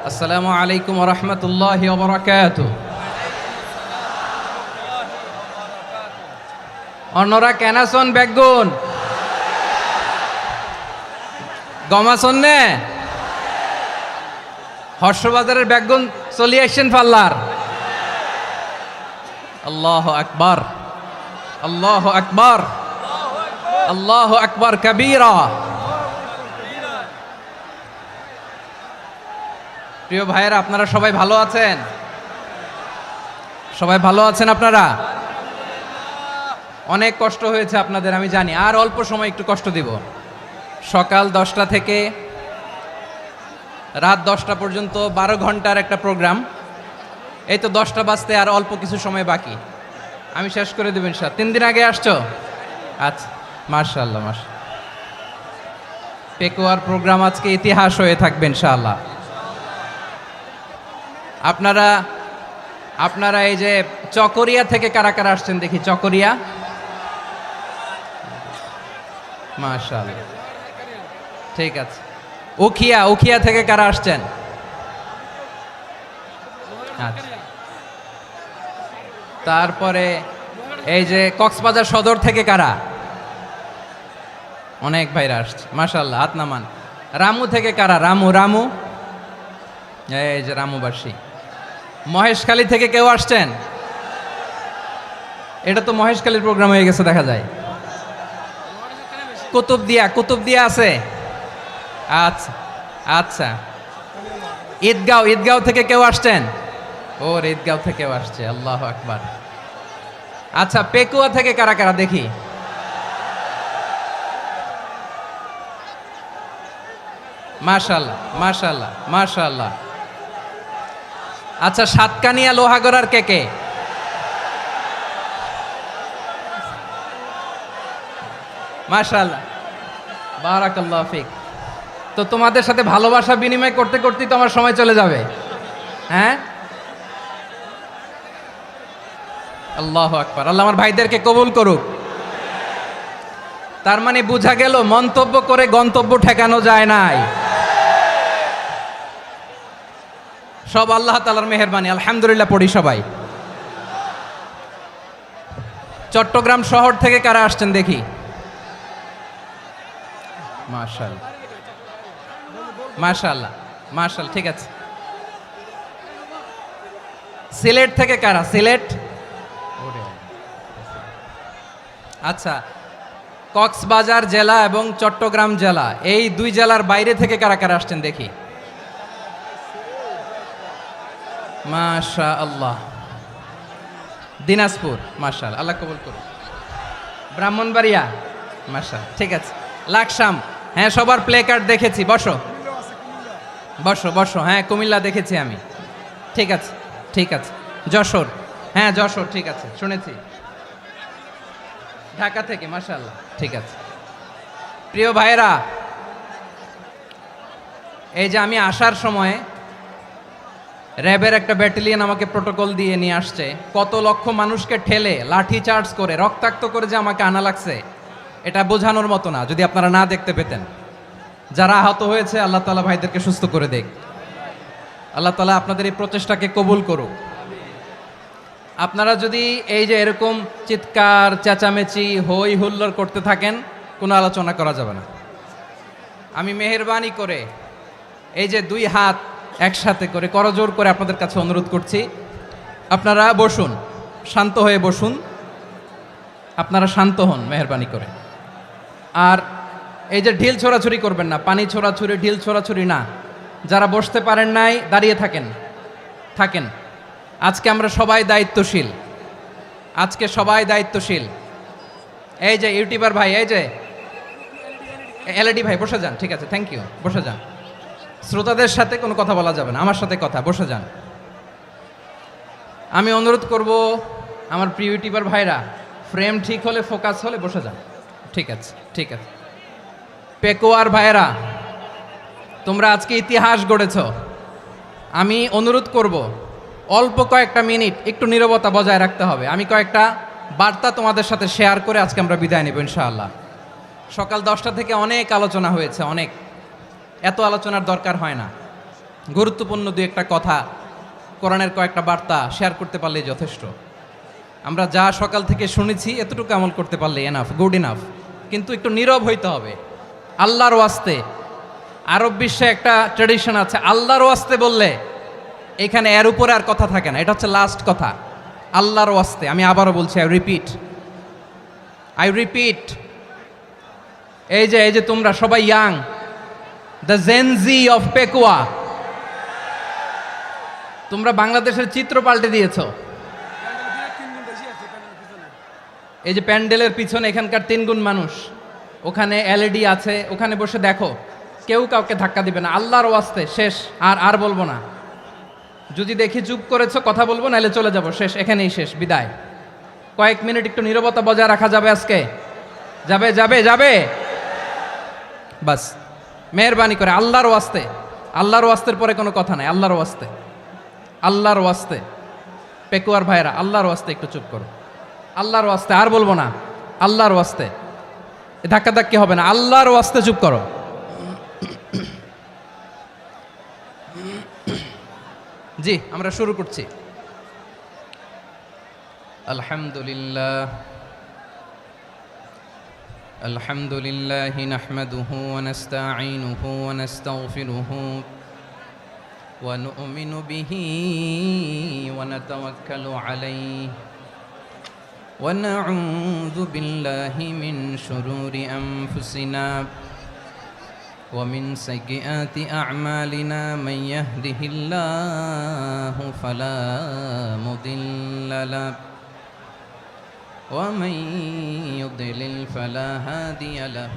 আসসালামু আলাইকুম ওয়া রাহমাতুল্লাহি ওয়া বারাকাতুহু। অন্যরা কেন আছেন বেগুন গম আছেন নে হর্ষবাজারের বেগুন চলি আসছেন পাল্লার। আল্লাহু আকবার, আল্লাহু আকবার, আল্লাহু আকবার কবীরা। প্রিয় ভাইয়েরা, আপনারা সবাই ভালো আছেন? সবাই ভালো আছেন? আপনারা অনেক কষ্ট হয়েছে আপনাদের, আমি জানি। আর অল্প সময় একটু কষ্ট দিব। সকাল 10টা থেকে রাত 10টা পর্যন্ত 12 ঘন্টার একটা প্রোগ্রাম। এই তো 10টা বাজতে আর অল্প কিছু সময় বাকি, আমি শেষ করে দেব ইনশাআল্লাহ। 3 দিন আগে আসছো? আচ্ছা, মাশাআল্লাহ মাশাআল্লাহ। পেকুয়ার প্রোগ্রাম আজকে ইতিহাস হয়ে থাকবে ইনশাআল্লাহ। আপনারা এই যে চকরিয়া থেকে কারা কারা আসছেন দেখি? চকরিয়া, মাশাআল্লাহ, ঠিক আছে। উখিয়া থেকে কারা আসছেন? আচ্ছা। তারপরে এই যে কক্সবাজার সদর থেকে কারা? অনেক ভাইরা আসছে, মাশাআল্লাহ, হাত নামান। রামু থেকে কারা? রামু, এই যে রামুবাসী। মহেশখালী থেকে কেউ আসছেন? এটা তো মহেশখালীর প্রোগ্রাম হয়ে গেছে দেখা যায়। কুতুবদিয়া আছে? আচ্ছা আচ্ছা। ঈদগাঁও থেকে কেউ আসছেন? ওর ঈদগাঁও থেকেও আসছে, আল্লাহু আকবার। আচ্ছা, পেকুয়া থেকে কারা কারা দেখি? মাশাআল্লাহ মাশাআল্লাহ মাশাআল্লাহ। আচ্ছা, সাতকানিয়া লোহাগড়ার কে? মাশাআল্লাহ, বারাকাল্লাহু ফিক। তো তোমাদের সাথে ভালোবাসা বিনিময় করতে করতেই তো আমার সময় চলে যাবে। হ্যাঁ, আল্লাহু আকবার। আল্লাহ আমার ভাইদেরকে কবুল করুক। তার মানে বোঝা গেল মন্তব্য করে গন্তব্য ঠেকানো যায় নাই। সব আল্লাহ তাআলার মেহেরবানি, আলহামদুলিল্লাহ পড়ি সবাই। চট্টগ্রাম শহর থেকে কারা আসছেন দেখি? মাশাআল্লাহ মাশাআল্লাহ মাশাআল্লাহ, ঠিক আছে। সিলেট থেকে কারা? সিলেট, আচ্ছা। কক্সবাজার জেলা এবং চট্টগ্রাম জেলা, এই দুই জেলার বাইরে থেকে কারা কারা আসছেন দেখি? মাশাআল্লাহ। দিনাজপুর, মাশাআল্লাহ, আল্লাহ কবুল করুন। ব্রাহ্মণবাড়িয়া, মাশাআল্লাহ, ঠিক আছে। লাকসাম, হ্যাঁ, সবার প্লে কার্ড দেখেছি। বসো বসো বসো। হ্যাঁ, কুমিল্লা দেখেছি আমি, ঠিক আছে ঠিক আছে। যশোর, হ্যাঁ যশোর, ঠিক আছে, শুনেছি। ঢাকা থেকে, মাশাআল্লাহ, ঠিক আছে। প্রিয় ভাইয়েরা, এই যে আমি আসার সময় র্যাবের একটা ব্যাটালিয়ন আমাকে প্রোটোকল দিয়ে নিয়ে আসছে। কত লক্ষ মানুষকে ঠেলে লাঠি চার্জ করে রক্তাক্ত করে যে আমাকে আনা লাগছে, এটা বোঝানোর মতো না যদি আপনারা না দেখতে পেতেন। যারা আহত হয়েছে, আল্লাহ তাআলা ভাইদেরকে সুস্থ করে দেখ। আল্লাহ তাআলা আপনাদের এই প্রচেষ্টাকে কবুল করুক। আপনারা যদি এই যে এরকম চিৎকার চেঁচামেচি হই হুল্লোড় করতে থাকেন, কোনো আলোচনা করা যাবে না। আমি মেহেরবানি করে এই যে দুই হাত একসাথে করে করজোর করে আপনাদের কাছে অনুরোধ করছি, আপনারা বসুন, শান্ত হয়ে বসুন। আপনারা শান্ত হন মেহেরবানি করে। আর এই যে ঢিল ছোড়াছুরি করবেন না, পানি ছোড়াছুরি, ঢিল ছোড়াছুরি না। যারা বসতে পারেন নাই, দাঁড়িয়ে থাকেন। আজকে আমরা সবাই দায়িত্বশীল, আজকে সবাই দায়িত্বশীল। এই যে ইউটিউবার ভাই, এই যে এলইডি ভাই, বসে যান, ঠিক আছে, থ্যাংক ইউ, বসে যান। শ্রোতাদের সাথে কোনো কথা বলা যাবে না, আমার সাথে কথা, বসে যান। আমি অনুরোধ করব আমার প্রিয় ইউটিউবার ভাইরা, ফ্রেম ঠিক হলে, ফোকাস হলে বসে যান, ঠিক আছে ঠিক আছে। পেকুয়ার ভাইয়েরা, তোমরা আজকে ইতিহাস গড়েছ। আমি অনুরোধ করব অল্প কয়েকটা মিনিট একটু নীরবতা বজায় রাখতে হবে। আমি কয়েকটা বার্তা তোমাদের সাথে শেয়ার করে আজকে আমরা বিদায় নেব ইনশাআল্লাহ। সকাল 10টা থেকে অনেক আলোচনা হয়েছে, অনেক, এত আলোচনার দরকার হয় না। গুরুত্বপূর্ণ দুই একটা কথা, কোরআনের কয়েকটা বার্তা শেয়ার করতে পারলেই যথেষ্ট। আমরা যা সকাল থেকে শুনেছি এতটুকু আমল করতে পারলে এনাফ, গুড ইনাফ। কিন্তু একটু নীরব হইতে হবে আল্লাহর ওয়াস্তে। আরব বিশ্বে একটা ট্র্যাডিশন আছে, আল্লাহর ওয়াস্তে বললে এখানে এর উপরে আর কথা থাকে না, এটা হচ্ছে লাস্ট কথা। আল্লাহর ওয়াস্তে, আমি আবারও বলছি, আই রিপিট, এই যে তোমরা সবাই young, the Gen Z of Pekua, তোমরা বাংলাদেশের চিত্র পাল্টে দিয়েছ। এই যে প্যান্ডেলের পিছনে এখানকার 3 গুণ মানুষ, ওখানে এলইডি আছে, ওখানে বসে দেখো, কেউ কাউকে ধাক্কা দিবে না। আল্লাহর ওয়াস্তে শেষ, আর বলবো না। যদি দেখি চুপ করেছো, কথা বলবো, নাহলে চলে যাব, শেষ, এখানেই শেষ, বিদায়। কয়েক মিনিট একটু নীরবতা বজায় রাখা যাবে আজকে? যাবে বাস, মেহরবানি করে আল্লাহর ওয়াস্তে। আল্লাহর ওয়াস্তের পরে কোনো কথা নাই, আল্লাহর ওয়াস্তে। পেকুয়ার ভাইরা, আল্লাহর ওয়াস্তে একটু চুপ করো, আল্লাহর ওয়াস্তে, আর বলবো না, আল্লাহর ওয়াস্তে। ধাক্কাধাক্কি হবে না, আল্লাহর ওয়াস্তে চুপ করো। জি, আমরা শুরু করছি। আলহামদুলিল্লাহ নাহমাদুহু ওয়া নাস্তাঈনুহু ওয়া নাস্তাগফিরুহু ওয়া নু'মিনু বিহি ওয়া নাতাওয়াক্কালু আলাইহি ওয়া নাউযু বিল্লাহি মিন শুরুরি আনফুসিনা ومن سيئات أعمالنا من يهده الله فلا مضل له ومن يضلل فلا هادي له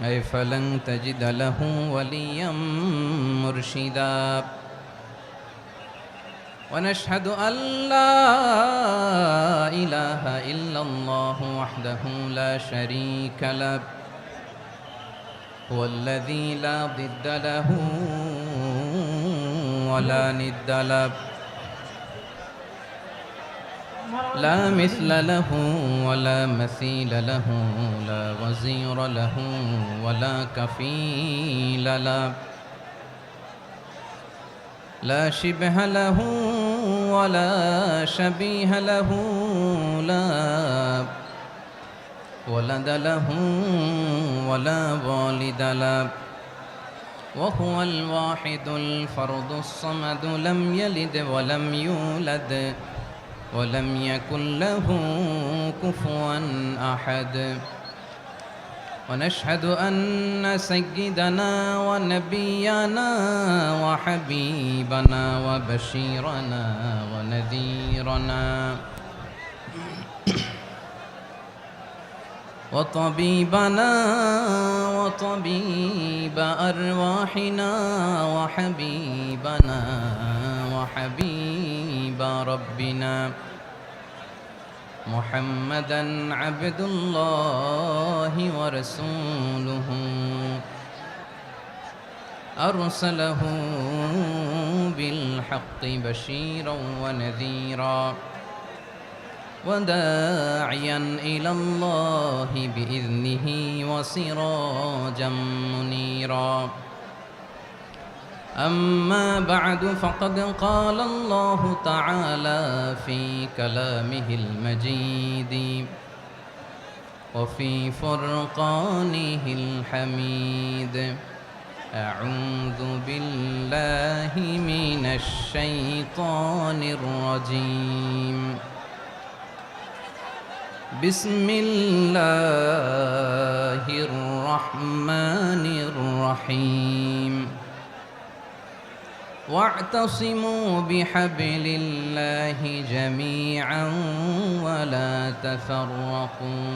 أي فلن تجد له وليا مرشدا ونشهد أن لا إله إلا الله وحده لا شريك له هو الذي لا ضد له ولا ند له لا مثل له ولا مثيل له لا وزير له ولا كفيل له لا شبه له ولا شبيه له لا ولد له ولا والد له وهو الواحد الفرد الصمد لم يلد ولم يولد ولم يكن له كفوا أحد ونشهد أن سيدنا ونبينا وحبيبنا وبشيرنا ونذيرنا وطبيبنا وطبيب أرواحنا وحبيبنا وحبيب ربنا محمدا عبد الله ورسوله أرسله بالحق بشيرا ونذيرا وداعيا إلى الله بإذنه وسراجا منيرا أما بعد فقد قال الله تعالى في كلامه المجيد وفي فرقانه الحميد أعوذ بالله من الشيطان الرجيم بسم الله الرحمن الرحيم واعتصموا بحبل الله جميعا ولا تفرقوا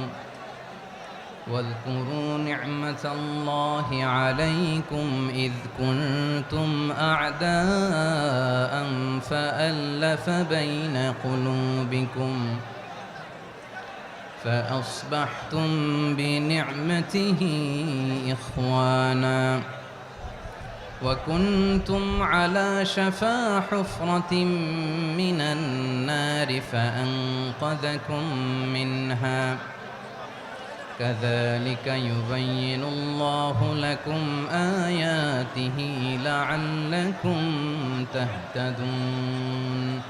واذكروا نعمة الله عليكم إذ كنتم أعداء فألف بين قلوبكم فأصبحتم بنعمته إخوانا وكنتم على شفا حفرة من النار فأنقذكم منها كذلك يبين الله لكم آياته لعلكم تهتدون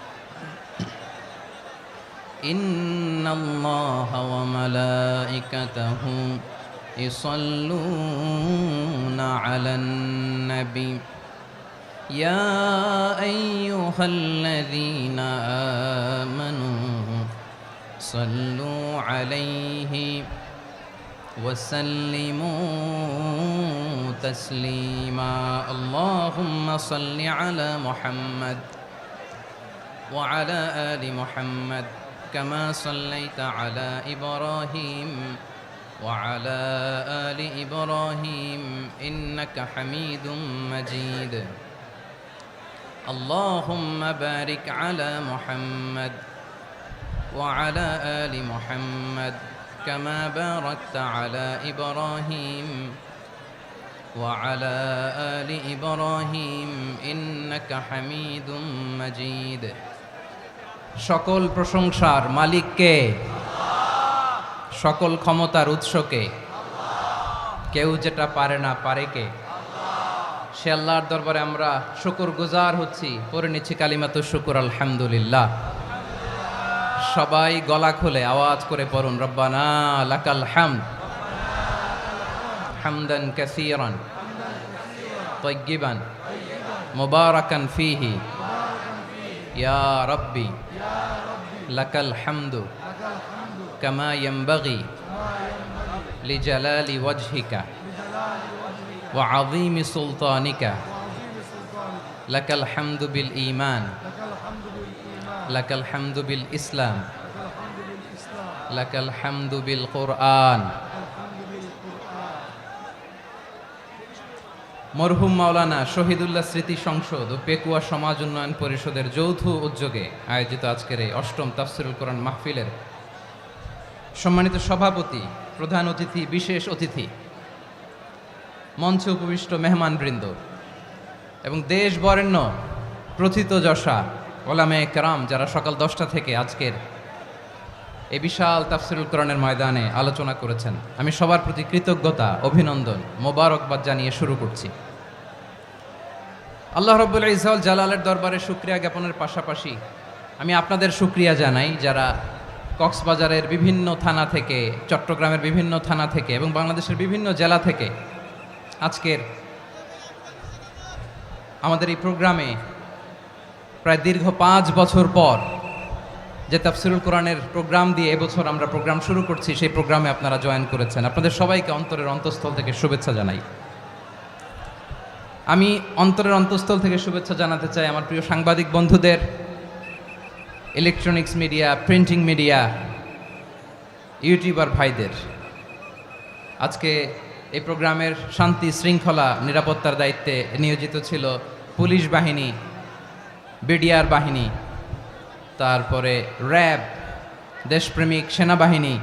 إن الله وملائكته يصلون على النبي يا أيها الذين آمنوا صلوا عليه وسلموا تسليما اللهم صل على محمد وعلى آل محمد كما صليت على إبراهيم وعلى آل إبراهيم إنك حميد مجيد اللهم بارك على محمد وعلى آل محمد كما باركت على إبراهيم وعلى آل إبراهيم إنك حميد مجيد সকল প্রশংসার মালিক কে? সকল ক্ষমতার উৎস কে? কেউ যেটা পারে না পারে কে? সে আল্লাহর দরবারে আমরা শুকরগুজার হচ্ছি, পড়ে নিচ্ছি কালিমাতু শুকর আলহামদুলিল্লাহ। সবাই গলা খুলে আওয়াজ করে পড়ুন, রব্বানা লাকাল হামদ হামদান কাসীরান তাইয়্যিবান মুবারাকান ফীহি ইয়া রাব্বি লাকাল হামদু কামা ইয়ানবাগি লিজালালি ওয়াজহিকা ওয়া আযীমি সুলতানিকা লাকাল হামদু বিল ঈমান লাকাল হামদু বিল ইসলাম লাকাল হামদু বিল কুরআন। মরহুম মাওলানা শহীদুল্লাহ স্মৃতি সংসদ ও পেকুয়া সমাজ উন্নয়ন পরিষদের যৌথ উদ্যোগে আয়োজিত আজকের এই অষ্টম তাফসিরুল কোরআন মাহফিলের সম্মানিত সভাপতি, প্রধান অতিথি, বিশেষ অতিথি, মঞ্চে উপবিষ্ট মেহমানবৃন্দ এবং দেশ বরেণ্য প্রথিতযশা ওলামায়ে কেরাম যারা সকাল 10টা থেকে আজকের এই বিশাল তাফসিরুল কোরআনের ময়দানে আলোচনা করেছেন, আমি সবার প্রতি কৃতজ্ঞতা, অভিনন্দন, মোবারকবাদ জানিয়ে শুরু করছি। আল্লাহ রাব্বুল ইজ্জত জালালের দরবারে শুকরিয়া জ্ঞাপনের পাশাপাশি আমি আপনাদের শুকরিয়া জানাই যারা কক্সবাজারের বিভিন্ন থানা থেকে, চট্টগ্রামের বিভিন্ন থানা থেকে এবং বাংলাদেশের বিভিন্ন জেলা থেকে আজকের আমাদের এই প্রোগ্রামে প্রায় দীর্ঘ 5 বছর পর যে তাফসিরুল কোরআনের প্রোগ্রাম দিয়ে এবছর আমরা প্রোগ্রাম শুরু করছি, সেই প্রোগ্রামে আপনারা জয়েন করেছেন। আপনাদের সবাইকে অন্তরের অন্তঃস্থল থেকে শুভেচ্ছা জানাই। আমি অন্তরের অন্তঃস্থল থেকে শুভেচ্ছা জানাতে চাই আমার প্রিয় সাংবাদিক বন্ধুদের, electronics media, printing media, YouTuber ভাইদের। আজকে এই প্রোগ্রামের শান্তি শৃঙ্খলা নিরাপত্তার দায়িত্বে নিয়োজিত ছিল পুলিশ বাহিনী, বিডিআর বাহিনী, তারপরে র্যাব, দেশপ্রেমিক সেনাবাহিনী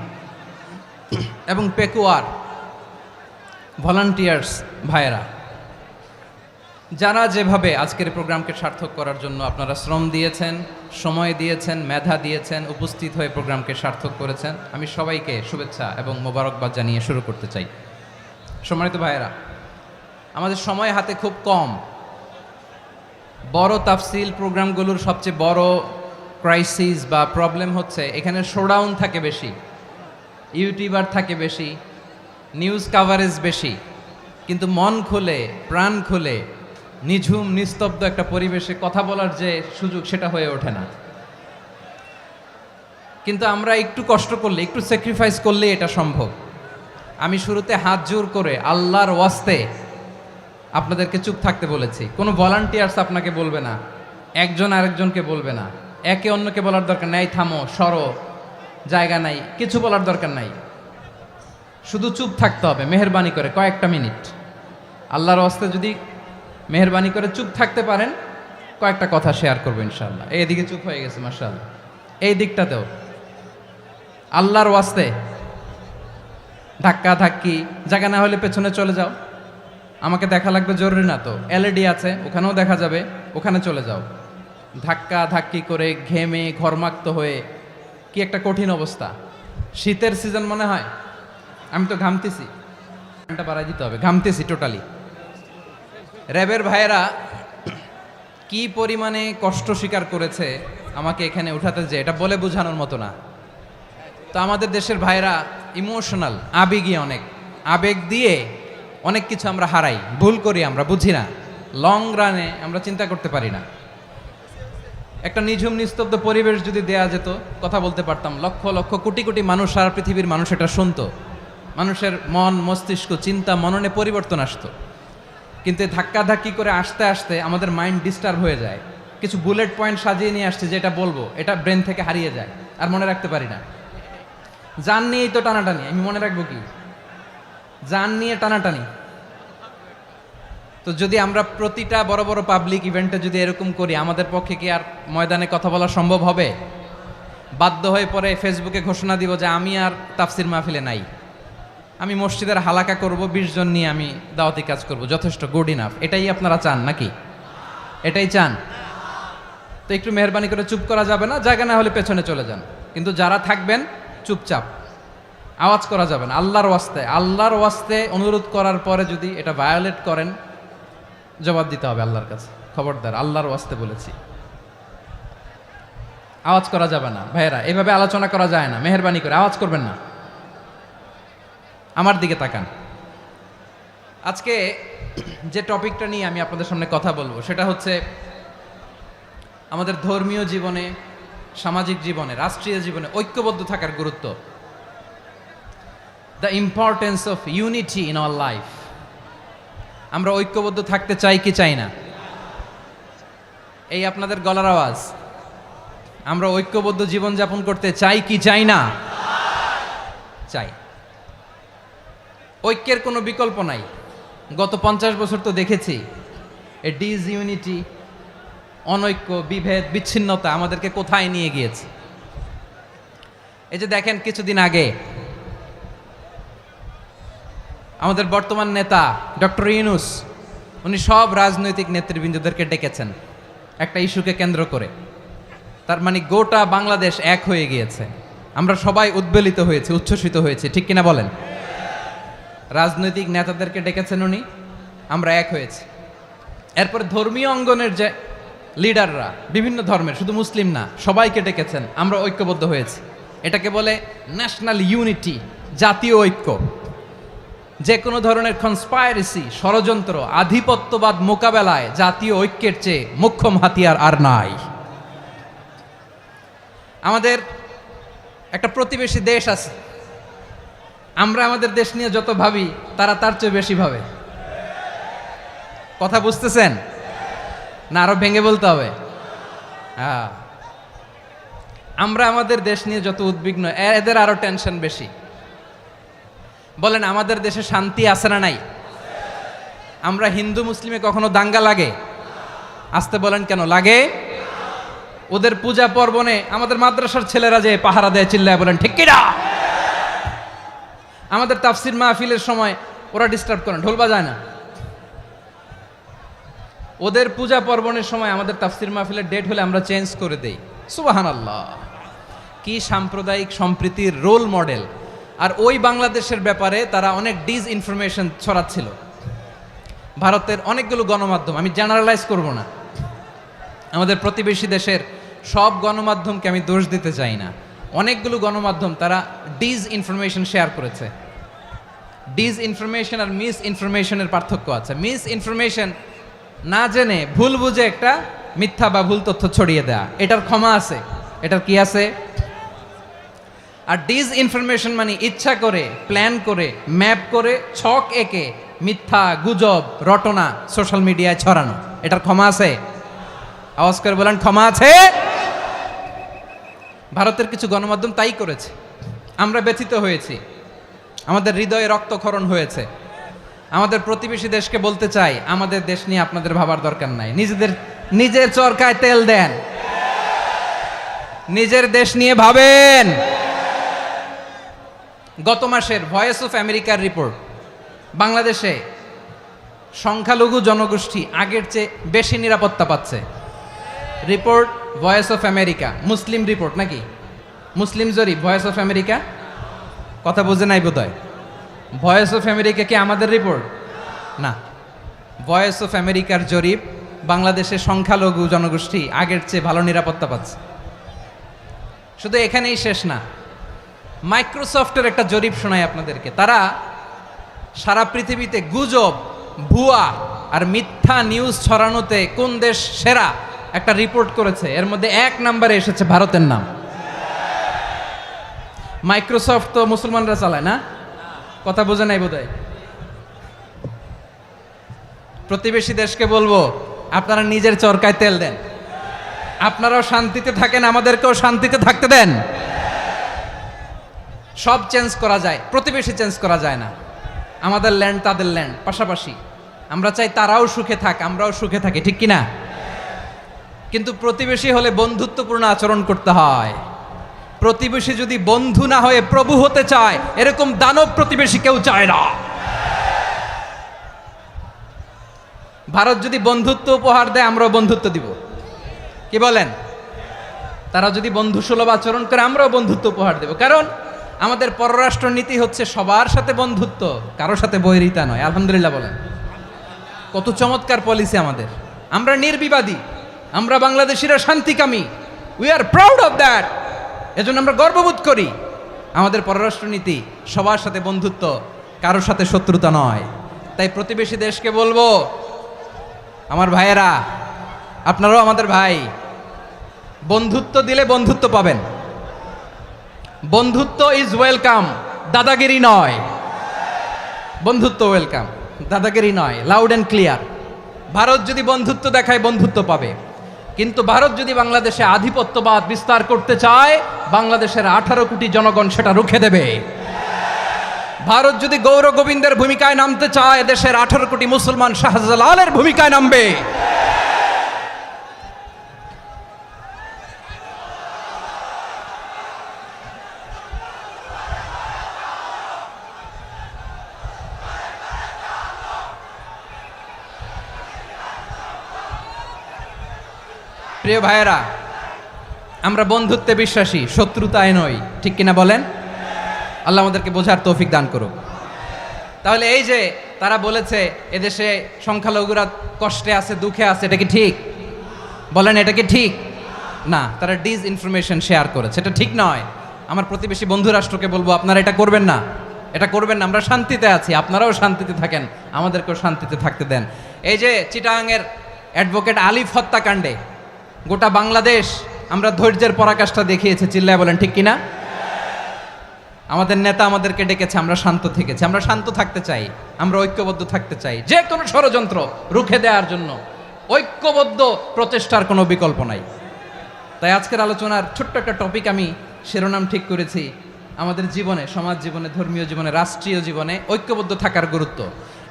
এবং পেকুয়ার ভলান্টিয়ার্স ভাইয়েরা, যারা যেভাবে আজকের প্রোগ্রামকে সার্থক করার জন্য আপনারা শ্রম দিয়েছেন, সময় দিয়েছেন, মেধা দিয়েছেন, উপস্থিত হয়ে প্রোগ্রামকে সার্থক করেছেন, আমি সবাইকে শুভেচ্ছা এবং মোবারকবাদ জানিয়ে শুরু করতে চাই। সম্মানিত ভাইয়েরা, আমাদের সময় হাতে খুব কম। বড় তাফসিল প্রোগ্রামগুলোর সবচেয়ে বড় ক্রাইসিস বা প্রবলেম হচ্ছে এখানে শোডাউন থাকে বেশি, ইউটিউবার থাকে বেশি, নিউজ কাভারেজ বেশি, কিন্তু মন খুলে, প্রাণ খুলে, নিঝুম নিস্তব্ধ একটা পরিবেশে কথা বলার যে সুযোগ, সেটা হয়ে ওঠে না। কিন্তু আমরা একটু কষ্ট করলে, একটু স্যাক্রিফাইস করলে এটা সম্ভব। আমি শুরুতে হাত জোর করে আল্লাহর ওয়াস্তে আপনাদেরকে চুপ থাকতে বলেছি। কোনো ভলান্টিয়ার্স আপনাকে বলবে না, একজন আরেকজনকে বলবে না, একে অন্যকে বলার দরকার নাই, থামো, সরো, জায়গা নাই, কিছু বলার দরকার নাই। শুধু চুপ থাকতে হবে মেহেরবানি করে কয়েকটা মিনিট। আল্লাহর ওয়াস্তে যদি মেহেরবানি করে চুপ থাকতে পারেন, কয়েকটা কথা শেয়ার করবো ইনশাআল্লাহ। এইদিকে চুপ হয়ে গেছে মাশাআল্লাহ, এই দিকটাতেও আল্লাহর ওয়াস্তে ধাক্কা ধাক্কি, জায়গা না হলে পেছনে চলে যাও। আমাকে দেখা লাগবে জরুরি না তো, এলইডি আছে, ওখানেও দেখা যাবে, ওখানে চলে যাও। ধাক্কা ধাক্কি করে ঘেমে ঘর্মাক্ত হয়ে কি একটা কঠিন অবস্থা। শীতের সিজন মনে হয়, আমি তো ঘামতেছি, ঘন্টা বাড়াই দিতে হবে, ঘামতেছি টোটালি। র্যাবের ভাইয়েরা কি পরিমাণে কষ্ট স্বীকার করেছে আমাকে এখানে উঠাতে, যে এটা বলে বোঝানোর মতো না। তো আমাদের দেশের ভাইরা ইমোশনাল, আবেগী, অনেক আবেগ দিয়ে অনেক কিছু আমরা হারাই, ভুল করি, আমরা বুঝি না, লং রানে আমরা চিন্তা করতে পারি না। একটা নিঝুম নিস্তব্ধ পরিবেশ যদি দেয়া যেত, কথা বলতে পারতাম, লক্ষ লক্ষ কোটি কোটি মানুষ, সারা পৃথিবীর মানুষ এটা শুনতো, মানুষের মন মস্তিষ্ক চিন্তা মননে পরিবর্তন আসতো। কিন্তু ধাক্কাধাক্কি করে আসতে আসতে আমাদের মাইন্ড ডিস্টার্ব হয়ে যায়। কিছু বুলেট পয়েন্ট সাজিয়ে নিয়ে আসছে, যেটা বলবো এটা ব্রেন থেকে হারিয়ে যায়, আর মনে রাখতে পারি না। জান নিয়েই তো টানাটানি, আমি মনে রাখবো কি? জান নিয়ে টানাটানি। তো যদি আমরা প্রতিটা বড় বড় পাবলিক ইভেন্টে যদি এরকম করি, আমাদের পক্ষে কি আর ময়দানে কথা বলা সম্ভব হবে? বাধ্য হয়ে পরে ফেসবুকে ঘোষণা দিব যে আমি আর তাফসির মাহফিলে নাই, আমি মসজিদের হালাকা করব, 20 জন নিয়ে আমি দাওয়াতি কাজ করব, যথেষ্ট, গুড ইনাফ। এটাই আপনারা চান নাকি? এটাই চান? তো একটু মেহরবানি করে চুপ করা যাবে না, জায়গা না হলে পেছনে চলে যান, কিন্তু যারা থাকবেন চুপচাপ, আওয়াজ করা যাবে না। আল্লাহর ওয়াস্তে অনুরোধ করার পরে যদি এটা ভায়োলেট করেন, জবাব দিতে হবে আল্লাহর কাছে। খবরদার, আল্লাহর ওয়াস্তে বলেছি, আওয়াজ করা যাবে না। ভাইয়েরা, এভাবে আলোচনা করা যায় না, মেহরবানি করে আওয়াজ করবেন না। আমার দিকে তাকান। আজকে যে টপিকটা নিয়ে আমি আপনাদের সামনে কথা বলবো, সেটা হচ্ছে আমাদের ধর্মীয় জীবনে, সামাজিক জীবনে, রাষ্ট্রীয় জীবনে ঐক্যবদ্ধ থাকার গুরুত্ব। The importance of unity in our life. আমরা ঐক্যবদ্ধ থাকতে চাই কি চাই না? এই আপনাদের গলার আওয়াজ। আমরা ঐক্যবদ্ধ জীবনযাপন করতে চাই কি চাই না? চাই। ঐক্যের কোনো বিকল্প নাই। গত 50 বছর তো দেখেছি এই ডিসইউনিটি, অনৈক্য, বিভেদ, বিচ্ছিন্নতা আমাদেরকে কোথায় নিয়ে গিয়েছে। এই যে দেখেন, কিছুদিন আগে আমাদের বর্তমান নেতা ডক্টর ইউনূস, উনি সব রাজনৈতিক নেতৃবৃন্দদেরকে ডেকেছেন একটা ইস্যুকে কেন্দ্র করে। তার মানে গোটা বাংলাদেশ এক হয়ে গিয়েছে। আমরা সবাই উদ্বেলিত হয়েছি, উচ্ছ্বসিত হয়েছি, ঠিক কিনা বলেন? রাজনৈতিক নেতাদেরকে ডেকেছেন উনি, আমরা এক হয়েছি। এরপর ধর্মীয় অঙ্গনের যে লিডাররা, বিভিন্ন ধর্মের, শুধু মুসলিম না, সবাইকে ডেকেছেন, আমরা ঐক্যবদ্ধ হয়েছি। এটাকে বলে ন্যাশনাল ইউনিটি, জাতীয় ঐক্য। যে কোনো ধরনের কনস্পাইরেসি, ষড়যন্ত্র, আধিপত্যবাদ মোকাবেলায় জাতীয় ঐক্যের চেয়ে মোক্ষম হাতিয়ার আর নাই। আমাদের একটা প্রতিবেশী দেশ আছে, আমরা আমাদের দেশ নিয়ে যত ভাবি, তারা তার চেয়ে বেশি ভাবে। কথা বুঝতেছেন না? আরো ভেঙে বলতে হবে। হ্যাঁ, আমরা আমাদের দেশ নিয়ে যত উদ্বিগ্ন, এদের আরো টেনশন বেশি। বলেন, আমাদের দেশে শান্তি আছে না নাই? আমরা হিন্দু মুসলিমে কখনো দাঙ্গা লাগে? আসতে বলেন, কেন লাগে? ওদের পূজা পর্বণে আমাদের মাদ্রাসার ছেলেরা যে পাহারা দেয়, চিল্লায় বলেন ঠিক কিনা? আমাদের তাফসির মাহফিলের সময় ওরা ডিস্টার্ব করেন, ঢোল বাজায় না। ওদের পূজা পর্বণের সময় আমাদের তাফসির মাহফিলের ডেট হলে আমরা চেঞ্জ করে দেই। সুবহানাল্লাহ, কি সাম্প্রদায়িক সম্প্রীতির রোল মডেল। আর ওই বাংলাদেশের ব্যাপারে তারা অনেক ডিসইনফরমেশন ছড়াচ্ছিল। ভারতের অনেকগুলো গণমাধ্যম, আমি জেনারেলাইজ করব না, আমাদের প্রতিবেশী দেশের সব গণমাধ্যমকে আমি দোষ দিতে চাই না, অনেকগুলো গণমাধ্যম তারা ডিসইনফরমেশন শেয়ার করেছে। ডিসইনফরমেশন আর মিস ইনফরমেশনের পার্থক্য আছে। মিস ইনফরমেশন না জেনে ভুল বুঝে একটা মিথ্যা বা ভুল তথ্য ছড়িয়ে দেয়া, এটার ক্ষমা আছে, এটার কি আছে? আর ডিসইনফরমেশন মানে ইচ্ছা করে, প্ল্যান করে, ম্যাপ করে, ছক এঁকে মিথ্যা, গুজব, রটনা সোশ্যাল মিডিয়ায় ছড়ানো, এটার ক্ষমা আছে? আওয়াজ করে বলেন, ক্ষমা আছে? ভারতের কিছু গণমাধ্যম তাই করেছে। আমরা ব্যথিত হয়েছি, আমাদের হৃদয়ে রক্তক্ষরণ হয়েছে। আমাদের প্রতিবেশী দেশকে বলতে চাই, আমাদের দেশ নিয়ে আপনাদের ভাবার দরকার নাই। নিজের চরকায় তেল দেন, নিজের দেশ নিয়ে ভাবেন। গত মাসের ভয়েস অফ আমেরিকার রিপোর্ট, বাংলাদেশে সংখ্যালঘু জনগোষ্ঠী আগের চেয়ে বেশি নিরাপত্তা পাচ্ছে। Report voice of America, Muslim report নাকি? মুসলিম জরিপ, ভয়েস অফ আমেরিকা। কথা বুঝে নাই বোধহয়। ভয়েস অফ আমেরিকা কি আমাদের রিপোর্ট না? ভয়েস অফ আমেরিকার জরিপ, বাংলাদেশের সংখ্যালঘু জনগোষ্ঠী আগের চেয়ে ভালো নিরাপত্তা পাচ্ছে। শুধু এখানেই শেষ না, মাইক্রোসফটের একটা জরিপ শোনায় আপনাদেরকে। তারা সারা পৃথিবীতে গুজব, ভুয়া আর মিথ্যা নিউজ ছড়ানোতে কোন দেশ সেরা একটা রিপোর্ট করেছে। এর মধ্যে 1 নম্বরে এসেছে ভারতের নাম। মাইক্রোসফট তো মুসলমানরা চালায় না, কথা বোঝে নাই বোধহয়। প্রতিবেশী দেশকে বলবো, আপনারা নিজের চরকায় তেল দেন, আপনারাও শান্তিতে থাকেন, আমাদেরকেও শান্তিতে থাকতে দেন। সব চেঞ্জ করা যায়, প্রতিবেশী চেঞ্জ করা যায় না। আমাদের ল্যান্ড তাদের ল্যান্ড, পাশাপাশি। আমরা চাই তারাও সুখে থাক, আমরাও সুখে থাকি, ঠিক কিনা? কিন্তু প্রতিবেশী হলে বন্ধুত্বপূর্ণ আচরণ করতে হয়। প্রতিবেশী যদি বন্ধু না হয়ে প্রভু হতে চায়, এরকম দানব প্রতিবেশী কেউ চায় না। ভারত যদি বন্ধুত্ব উপহার দেয়, আমরাও বন্ধুত্ব দিব, কি বলেন? তারা যদি বন্ধুসুলভ আচরণ করে, আমরাও বন্ধুত্ব উপহার দেব। কারণ আমাদের পররাষ্ট্র নীতি হচ্ছে সবার সাথে বন্ধুত্ব, কারো সাথে বৈরিতা নয়। আলহামদুলিল্লাহ বলেন, কত চমৎকার পলিসি আমাদের। আমরা নির্বিবাদী, আমরা বাংলাদেশিরা শান্তিকামী, we are proud of that. এজন্য আমরা গর্ববোধ করি। আমাদের পররাষ্ট্র নীতি সবার সাথে বন্ধুত্ব, কারোর সাথে শত্রুতা নয়। তাই প্রতিবেশী দেশকে বলবো, আমার ভাইয়েরা, আপনারাও আমাদের ভাই, বন্ধুত্ব দিলে বন্ধুত্ব পাবেন। বন্ধুত্ব ইজ ওয়েলকাম, দাদাগিরি নয়। বন্ধুত্ব ওয়েলকাম, দাদাগিরি নয়, লাউড অ্যান্ড ক্লিয়ার। ভারত যদি বন্ধুত্ব দেখায়, বন্ধুত্ব পাবে। কিন্তু ভারত যদি বাংলাদেশে আধিপত্যবাদ বিস্তার করতে চায়, বাংলাদেশের 18 কোটি জনগণ সেটা রুখে দেবে। ভারত যদি গৌর গোবিন্দের ভূমিকায় নামতে চায়, দেশের 18 কোটি মুসলমান শাহজালালের ভূমিকায় নামবে। প্রিয় ভাইয়েরা, আমরা বন্ধুত্বে বিশ্বাসী, শত্রুতায় নই, ঠিক কিনা বলেন? আল্লাহ আমাদেরকে বোঝার তৌফিক দান করুক। তাহলে এই যে তারা বলেছে এদেশে সংখ্যালঘুরা কষ্টে আছে, দুঃখে আছে, এটা কি ঠিক? বলেন, এটা কি ঠিক? না, তারা ডিস ইনফরমেশন শেয়ার করেছে, এটা ঠিক নয়। আমার প্রতিবেশী বন্ধু রাষ্ট্রকে বলবো, আপনারা এটা করবেন না, এটা করবেন না। আমরা শান্তিতে আছি, আপনারাও শান্তিতে থাকেন, আমাদেরকেও শান্তিতে থাকতে দেন। এই যে চিটাগাংয়ের অ্যাডভোকেট আলিফ হত্যাকাণ্ডে গোটা বাংলাদেশ আমরা ধৈর্যের পরাকাষ্ঠা দেখিয়েছে, চিল্লায় বলেন ঠিক কিনা? আমাদের নেতা আমাদেরকে ডেকেছে, আমরা শান্ত থেকেছি। আমরা শান্ত থাকতে চাই, আমরা ঐক্যবদ্ধ থাকতে চাই। যে কোনো ষড়যন্ত্র রুখে দেওয়ার জন্য ঐক্যবদ্ধ প্রচেষ্টার কোনো বিকল্প নাই। তাই আজকের আলোচনার ছোট্ট একটা টপিক আমি শিরোনাম ঠিক করেছি, আমাদের জীবনে, সমাজ জীবনে, ধর্মীয় জীবনে, রাষ্ট্রীয় জীবনে ঐক্যবদ্ধ থাকার গুরুত্ব।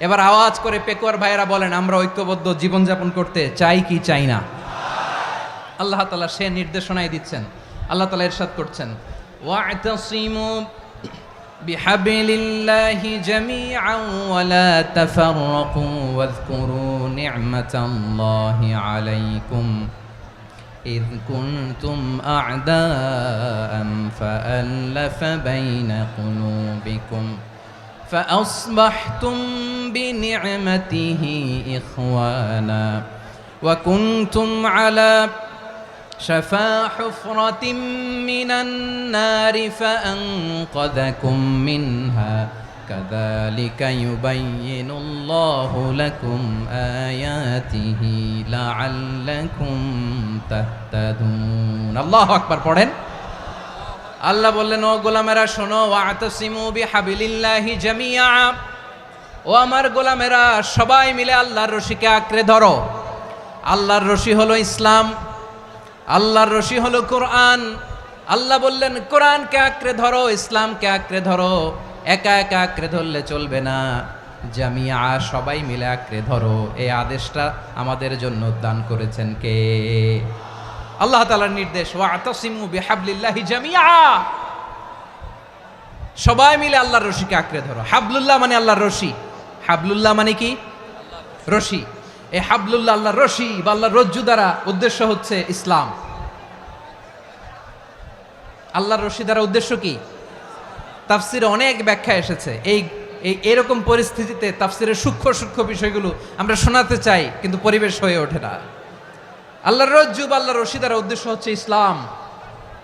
এবার আওয়াজ করে পেকুয়ার ভাইয়েরা বলেন, আমরা ঐক্যবদ্ধ জীবনযাপন করতে চাই কি চাই না? আল্লাহ তাআলা সে নির্দেশনাই দিচ্ছেন। আল্লাহ তাআলা ইরশাদ করছেন, ওয়া'তাসিমু বিহাবলিল্লাহি জামিআন ওয়া লা তাফাররাকু ওয়াযকুরু নি'মাতাল্লাহি আলাইকুম إذ كنتم أعداء فألف بين قلوبكم فأصبحتم بنعمته إخوانا وكنتم على شفا حفرة من النار فأنقذكم منها كذلك يبين الله لكم آياته لعلكم تهتدون الله أكبر পড়েন। আল্লাহ বললেন, ও গোলামেরা শোনো, ওয়া'তাসিমু বিহাবলিল্লাহি জামিআ, ও আমার গোলামেরা সবাই মিলে আল্লাহর রশিকে আঁকড়ে ধরো। আল্লাহর রশি হলো ইসলাম, আল্লাহর রশি হলো কোরআন। আল্লাহ বললেন, কোরআনকে আঁকড়ে ধরো, ইসলামকে আঁকড়ে ধরো। একা একা আঁকড়ে ধরলে চলবে না, জামিয়া, সবাই মিলে আঁকড়ে ধরো। এই আদেশটা আমাদের জন্য দান করেছেন কে? আল্লাহ তাআলার নির্দেশ, ওয়া'তাসিমু বিহাবলিল্লাহি জামিআ, সবাই মিলে আল্লাহর রশিকে আঁকড়ে ধরো। হাবলুল্লাহ মানে আল্লাহর রশি। হাবলুল্লাহ মানে কি? রশি। এই হাবলুল্লাহ আল্লাহর রশি বা আল্লাহর রজ্জু দ্বারা উদ্দেশ্য হচ্ছে ইসলাম। আল্লাহর রশি দ্বারা উদ্দেশ্য কি? তাফসিরে অনেক ব্যাখ্যা এসেছে। এই এরকম পরিস্থিতিতে তাফসিরের সূক্ষ্ম সূক্ষ্ম বিষয়গুলো আমরা শোনাতে চাই, কিন্তু পরিবেশ হয়ে ওঠে না। আল্লাহর রজ্জুব, আল্লাহর রশি দ্বারা উদ্দেশ্য হচ্ছে ইসলাম।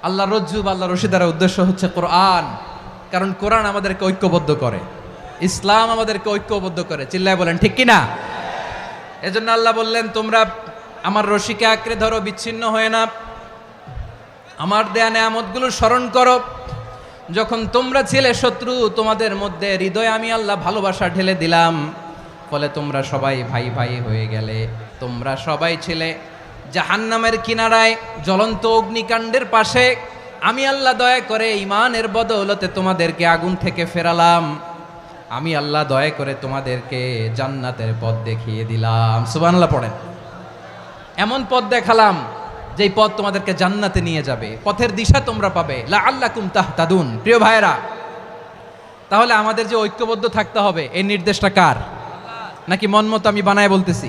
আল্লাহর রজ্জুব, আল্লাহর রশি দ্বারা উদ্দেশ্য হচ্ছে কোরআন। কারণ কোরআন আমাদেরকে ঐক্যবদ্ধ করে, ইসলাম আমাদেরকে ঐক্যবদ্ধ করে। চিল্লায় বলেন ঠিক কিনা? এজন্য আল্লাহ বললেন, তোমরা আমার রশিকে আঁকড়ে ধরো, বিচ্ছিন্ন হয়ে না। আমার দেয়া নেয়ামতগুলো স্মরণ করো। যখন তোমরা ছিলে শত্রু, তোমাদের মধ্যে হৃদয়ে আমি আল্লাহ ভালোবাসা ঢেলে দিলাম, ফলে তোমরা সবাই ভাই ভাই হয়ে গেলে। তোমরা সবাই ছিলে জাহান্নামের কিনারায়, জ্বলন্ত অগ্নিকাণ্ডের পাশে। আমি আল্লাহ দয়া করে ঈমানের বদৌলতে তোমাদেরকে আগুন থেকে ফেরালাম। আমি আল্লাহ দয়া করে তোমাদেরকে জান্নাতের পথ দেখিয়ে দিলাম। সুবহানাল্লাহ পড়েন। এমন পথ দেখালাম যেই পথ তোমাদেরকে জান্নাতে নিয়ে যাবে, পথের দিশা তোমরা পাবে। লাআল্লাকুম তাহতাদুন। প্রিয় ভাইয়েরা, তাহলে আমাদের যে ঐক্যবদ্ধ থাকতে হবে, এই নির্দেশটা কার? নাকি মন মতো আমি বানায় বলতেছি?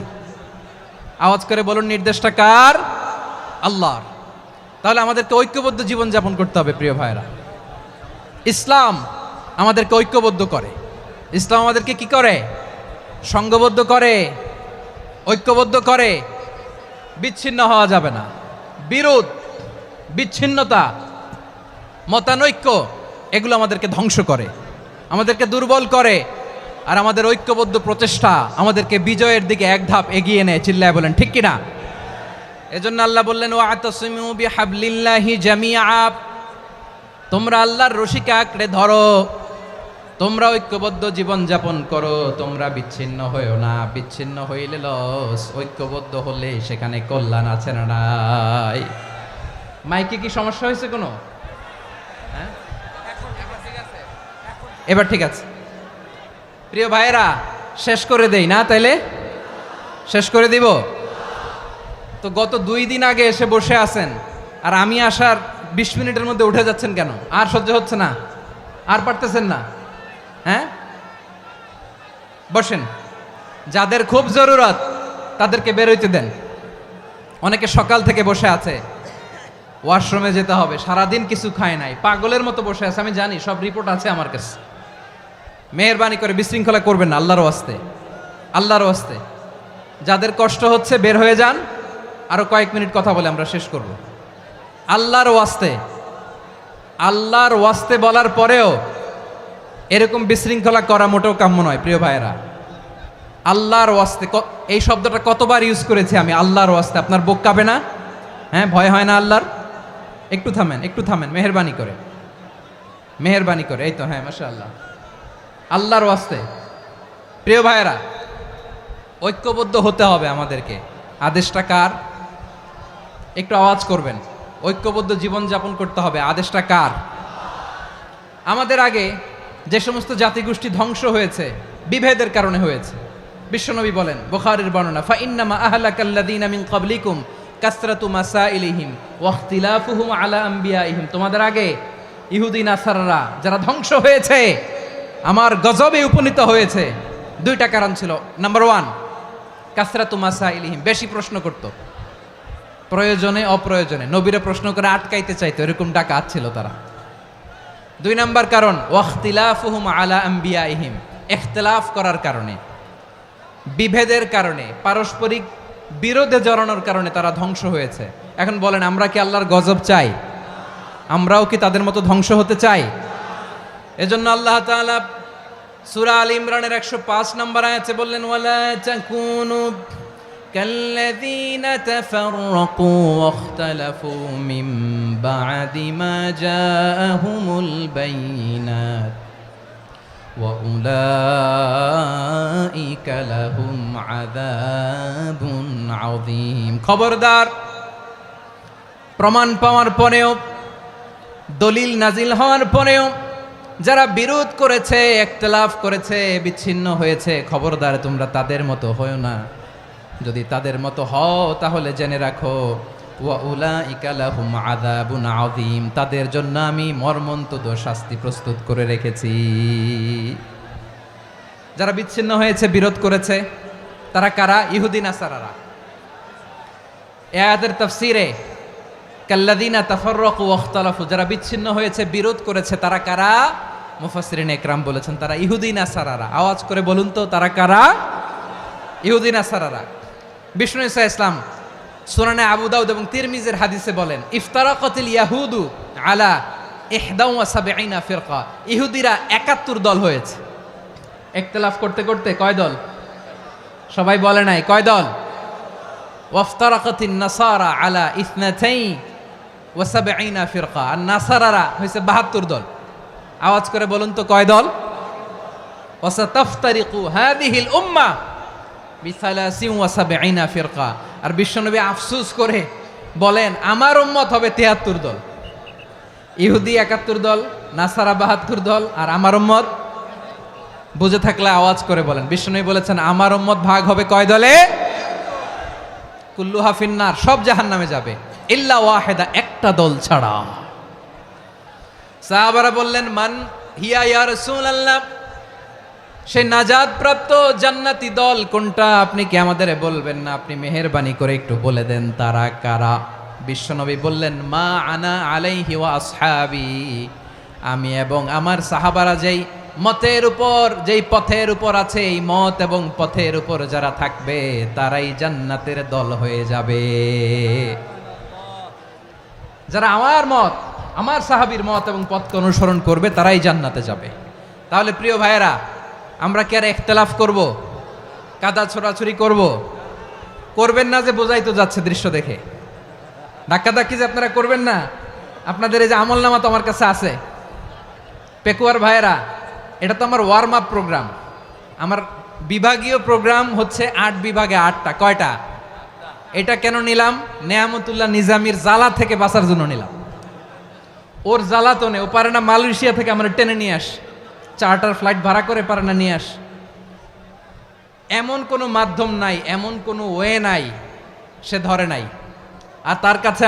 আওয়াজ করে বলুন, নির্দেশটা কার? আল্লাহর। তাহলে আমাদেরকে ঐক্যবদ্ধ জীবন যাপন করতে হবে। প্রিয় ভাইয়েরা, ইসলাম আমাদেরকে ঐক্যবদ্ধ করে। ইসলাম আমাদেরকে কি করে? সংঘবদ্ধ করে, ঐক্যবদ্ধ করে। বিচ্ছিন্ন হওয়া যাবে না। বিরোধ, বিচ্ছিন্নতা, মতানৈক্য, এগুলো আমাদেরকে ধ্বংস করে, আমাদেরকে দুর্বল করে। আর আমাদের ঐক্যবদ্ধ প্রচেষ্টা আমাদেরকে বিজয়ের দিকে এক ধাপ এগিয়ে নেয়। চিল্লায় বলেন ঠিক কিনা? এজন্য আল্লাহ বললেন, ওয়াতাসিমু বিহাবলিল্লাহি জামিআ। তোমরা আল্লাহর রশিকে আঁকড়ে ধরো, তোমরা ঐক্যবদ্ধ জীবন যাপন করো, তোমরা বিচ্ছিন্ন হইও না। বিচ্ছিন্ন হইলে লস, ঐক্যবদ্ধ হলে সেখানে কল্যাণ আছে না নাই? মাইকে কি সমস্যা হয়েছে কোনো? হ্যাঁ, এবার ঠিক আছে। প্রিয় ভাইয়েরা, শেষ করে দেই না? তাইলে শেষ করে দিব তো। গত 2 দিন আগে এসে বসে আছেন, আর আমি আসার 20 মিনিটের মধ্যে উঠে যাচ্ছেন কেন? আর সহ্য হচ্ছে না? আর পারতেছেন না? হ্যাঁ, বসেন। যাদের খুব জরুরত তাদেরকে বেরোইতে দেন। অনেকে সকাল থেকে বসে আছে, ওয়াশরুমে যেতে হবে, সারাদিন কিছু খায় নাই, পাগলের মতো বসে আছে। আমি জানি, সব রিপোর্ট আছে আমার কাছে। মেহেরবানি করে বিশৃঙ্খলা করবেন না, আল্লাহর ওয়াস্তে, আল্লাহর ওয়াস্তে। যাদের কষ্ট হচ্ছে বের হয়ে যান। আরো কয়েক মিনিট কথা বলে আমরা শেষ করব। আল্লাহর ওয়াস্তে, আল্লাহর ওয়াস্তে বলার পরেও এরকম বিশৃঙ্খলা করা মোটেও কাম্য নয়। প্রিয় ভাইয়েরা, আল্লাহর ওয়াস্তে, এই শব্দটা কতবার ইউজ করেছি আমি, আল্লাহর ওয়াস্তে। আপনার বুক কাঁপে না? হ্যাঁ, ভয় হয় না আল্লাহর? একটু থামেন, একটু থামেন, মেহেরবানি করে, মেহেরবানি করে। এই তো, হ্যাঁ, মাশাআল্লাহ। আল্লাহর ওয়াস্তে। প্রিয় ভাইয়েরা, ঐক্যবদ্ধ হতে হবে আমাদেরকে। আদেশটা কার? একটু আওয়াজ করবেন। ঐক্যবদ্ধ জীবন যাপন করতে হবে, আদেশটা কার? আমাদের আগে যে সমস্ত জাতিগোষ্ঠী ধ্বংস হয়েছে, বিভেদের কারণে হয়েছে। বিশ্বনবী বলেন, বুখারীর বর্ণনা, ফা ইন্নামা আহলাকাল্লাযীনা মিন ক্বাবলিকুম কাসরাতু মাসাইলিহিম ওয়া ইখতিলাফুহুম আলা আম্বিয়াইহিম। তোমাদের আগে ইহুদি নাসারারা যারা ধ্বংস হয়েছে, আমার গজবে উপনীত হয়েছে, 2টা কারণ ছিল। নাম্বার 1, কাসরাতু মাসাইলিহিম, বেশি প্রশ্ন করত, প্রয়োজনে অপ্রয়োজনে নবীরা প্রশ্ন করে আটকাইতে চাইতো, এরকম ডাকাত ছিল তারা। 2 নাম্বার কারণ, ওয়াখতিলাফুহুম আলা আম্বিয়াইহিম, ইখতিলাফ করার কারণে, বিভেদের কারণে, পারস্পরিক বিরোধে জড়ানোর কারণে তারা ধ্বংস হয়েছে। এখন বলেন, আমরা কি আল্লাহর গজব চাই? আমরাও কি তাদের মতো ধ্বংস হতে চাই? এজন্য আল্লাহ তাআলা সূরা আল ইমরানের 105 নম্বর আয়াতে বললেন, ওয়ালা তাকুনু কাল্লাযীনা তাফাররাকু ওয়াখতালাফু মিন বা'দি মা জাআহুমুল বাইয়িনাত ওয়া উলাইকা লাহুম আযাবুন আযীম। খবরদার, প্রমাণ পাওয়ার পরেও, দলিল নাজিল হওয়ার পরেও যারা বিরোধ করেছে, ইখতিলাফ করেছে, বিচ্ছিন্ন হয়েছে, খবরদার তোমরা তাদের মতো হও না। যদি তাদের মতো হও তাহলে জেনে রাখো, ওয়া উলাইকা লাহুম আযাবুন আযীম, তাদের জন্য আমি মর্মন্তুদ শাস্তি প্রস্তুত করে রেখেছি। যারা বিচ্ছিন্ন হয়েছে, বিরোধ করেছে, তারা কারা? ইহুদি নাসারারা। এই আয়াতের তাফসীরে কাল্লাযীনা তাফাররাকু ওয়াখতালাফু, যারা বিচ্ছিন্ন হয়েছে, বিরোধ করেছে, তারা কারা? মুফাসসিরিন একরাম বলেছেন তারা ইহুদি নাসারারা। আওয়াজ করে বলুন তো তারা কারা? ইহুদি নাসারারা। বিষ্ণু ঈসা ইসলাম সুনানে আবু দাউদ এবং তিরমিজির হাদিসে বলেন ইফতারাকাতিল ইয়াহুদু আলা 71 ফিরকা। ইহুদিরা 71 দল হয়েছে। ইখতিলাফ করতে করতে কয় দল? সবাই বলে নাই কয় দল? ওয়াফতারাকাতিন নাসারা আলা 72 ফিরকা। আর নাসারারা হয়েছে 72 দল। আওয়াজ করে বলুন তো কয় দল? ওয়াসাতাফতারিকু হাদিহিল উম্মাহ বি73 ফিরকা। আর বিশ্বনবী আফসোস করে বলেন আমার উম্মত হবে 73 দল। ইহুদি 71 দল, নাসারা 72 দল, আর আমার উম্মত বুঝে থাকলে আওয়াজ করে বলেন। বিশ্বনবী বলেছেন আমার উম্মত ভাগ হবে কয় দলে? কুল্লুহা ফিন্নার, সব জাহান্নামে যাবে, ইল্লা ওয়াহিদা, একটা দল ছাড়া। সাহাবারা বললেন মান হিয়া ইয়া রাসূলুল্লাহ, সেই নাজাত প্রাপ্ত জান্নাতি দল কোনটা? আপনি কি আমাদের বলবেন না? আপনি মেহেরবানি করে একটু বলে দেন তারা কারা? বিশ্বনবী বললেন মা আনা আলাইহি ওয়া আসহাবি, আমি এবং আমার সাহাবারা যেই মতের উপর, যেই পথের উপর আছে, এই মত এবং পথের উপর যারা থাকবে তারাই জান্নাতের দল হয়ে যাবে। যারা আমার মত, আমার সাহাবীর মত এবং পথকে অনুসরণ করবে তারাই জান্নাতে যাবে। তাহলে প্রিয় ভাইয়েরা, আমরা কি আর ইখতিলাফ করব? কাদা ছোড়াছুরি করব? করবেন না যে বোঝাই তো যাচ্ছে দৃশ্য দেখে। ধাক্কাধাক্কি যে আপনারা করবেন না। আপনাদের এই যে আমলনামা তো আমার কাছে আছে। পেকুয়ার ভাইয়েরা, এটা তো আমার ওয়ার্ম আপ প্রোগ্রাম। আমার বিভাগীয় প্রোগ্রাম হচ্ছে 8 বিভাগে 8টা। কয়টা? এটা কেন নিলাম? নেয়ামতুল্লাহ নিজামীর জ্বালা থেকে বাঁচার জন্য নিলাম। ওর জ্বালাতনে ও পারে না মালয়েশিয়া থেকে আমরা টেনে নিয়ে আস, চার্টার ফ্লাইট ভাড়া করে পারে না নিয়ে আস। এমন কোনো মাধ্যম নাই, এমন কোনো ওয়ে নাই সে ধরে নাই। আর তার কাছে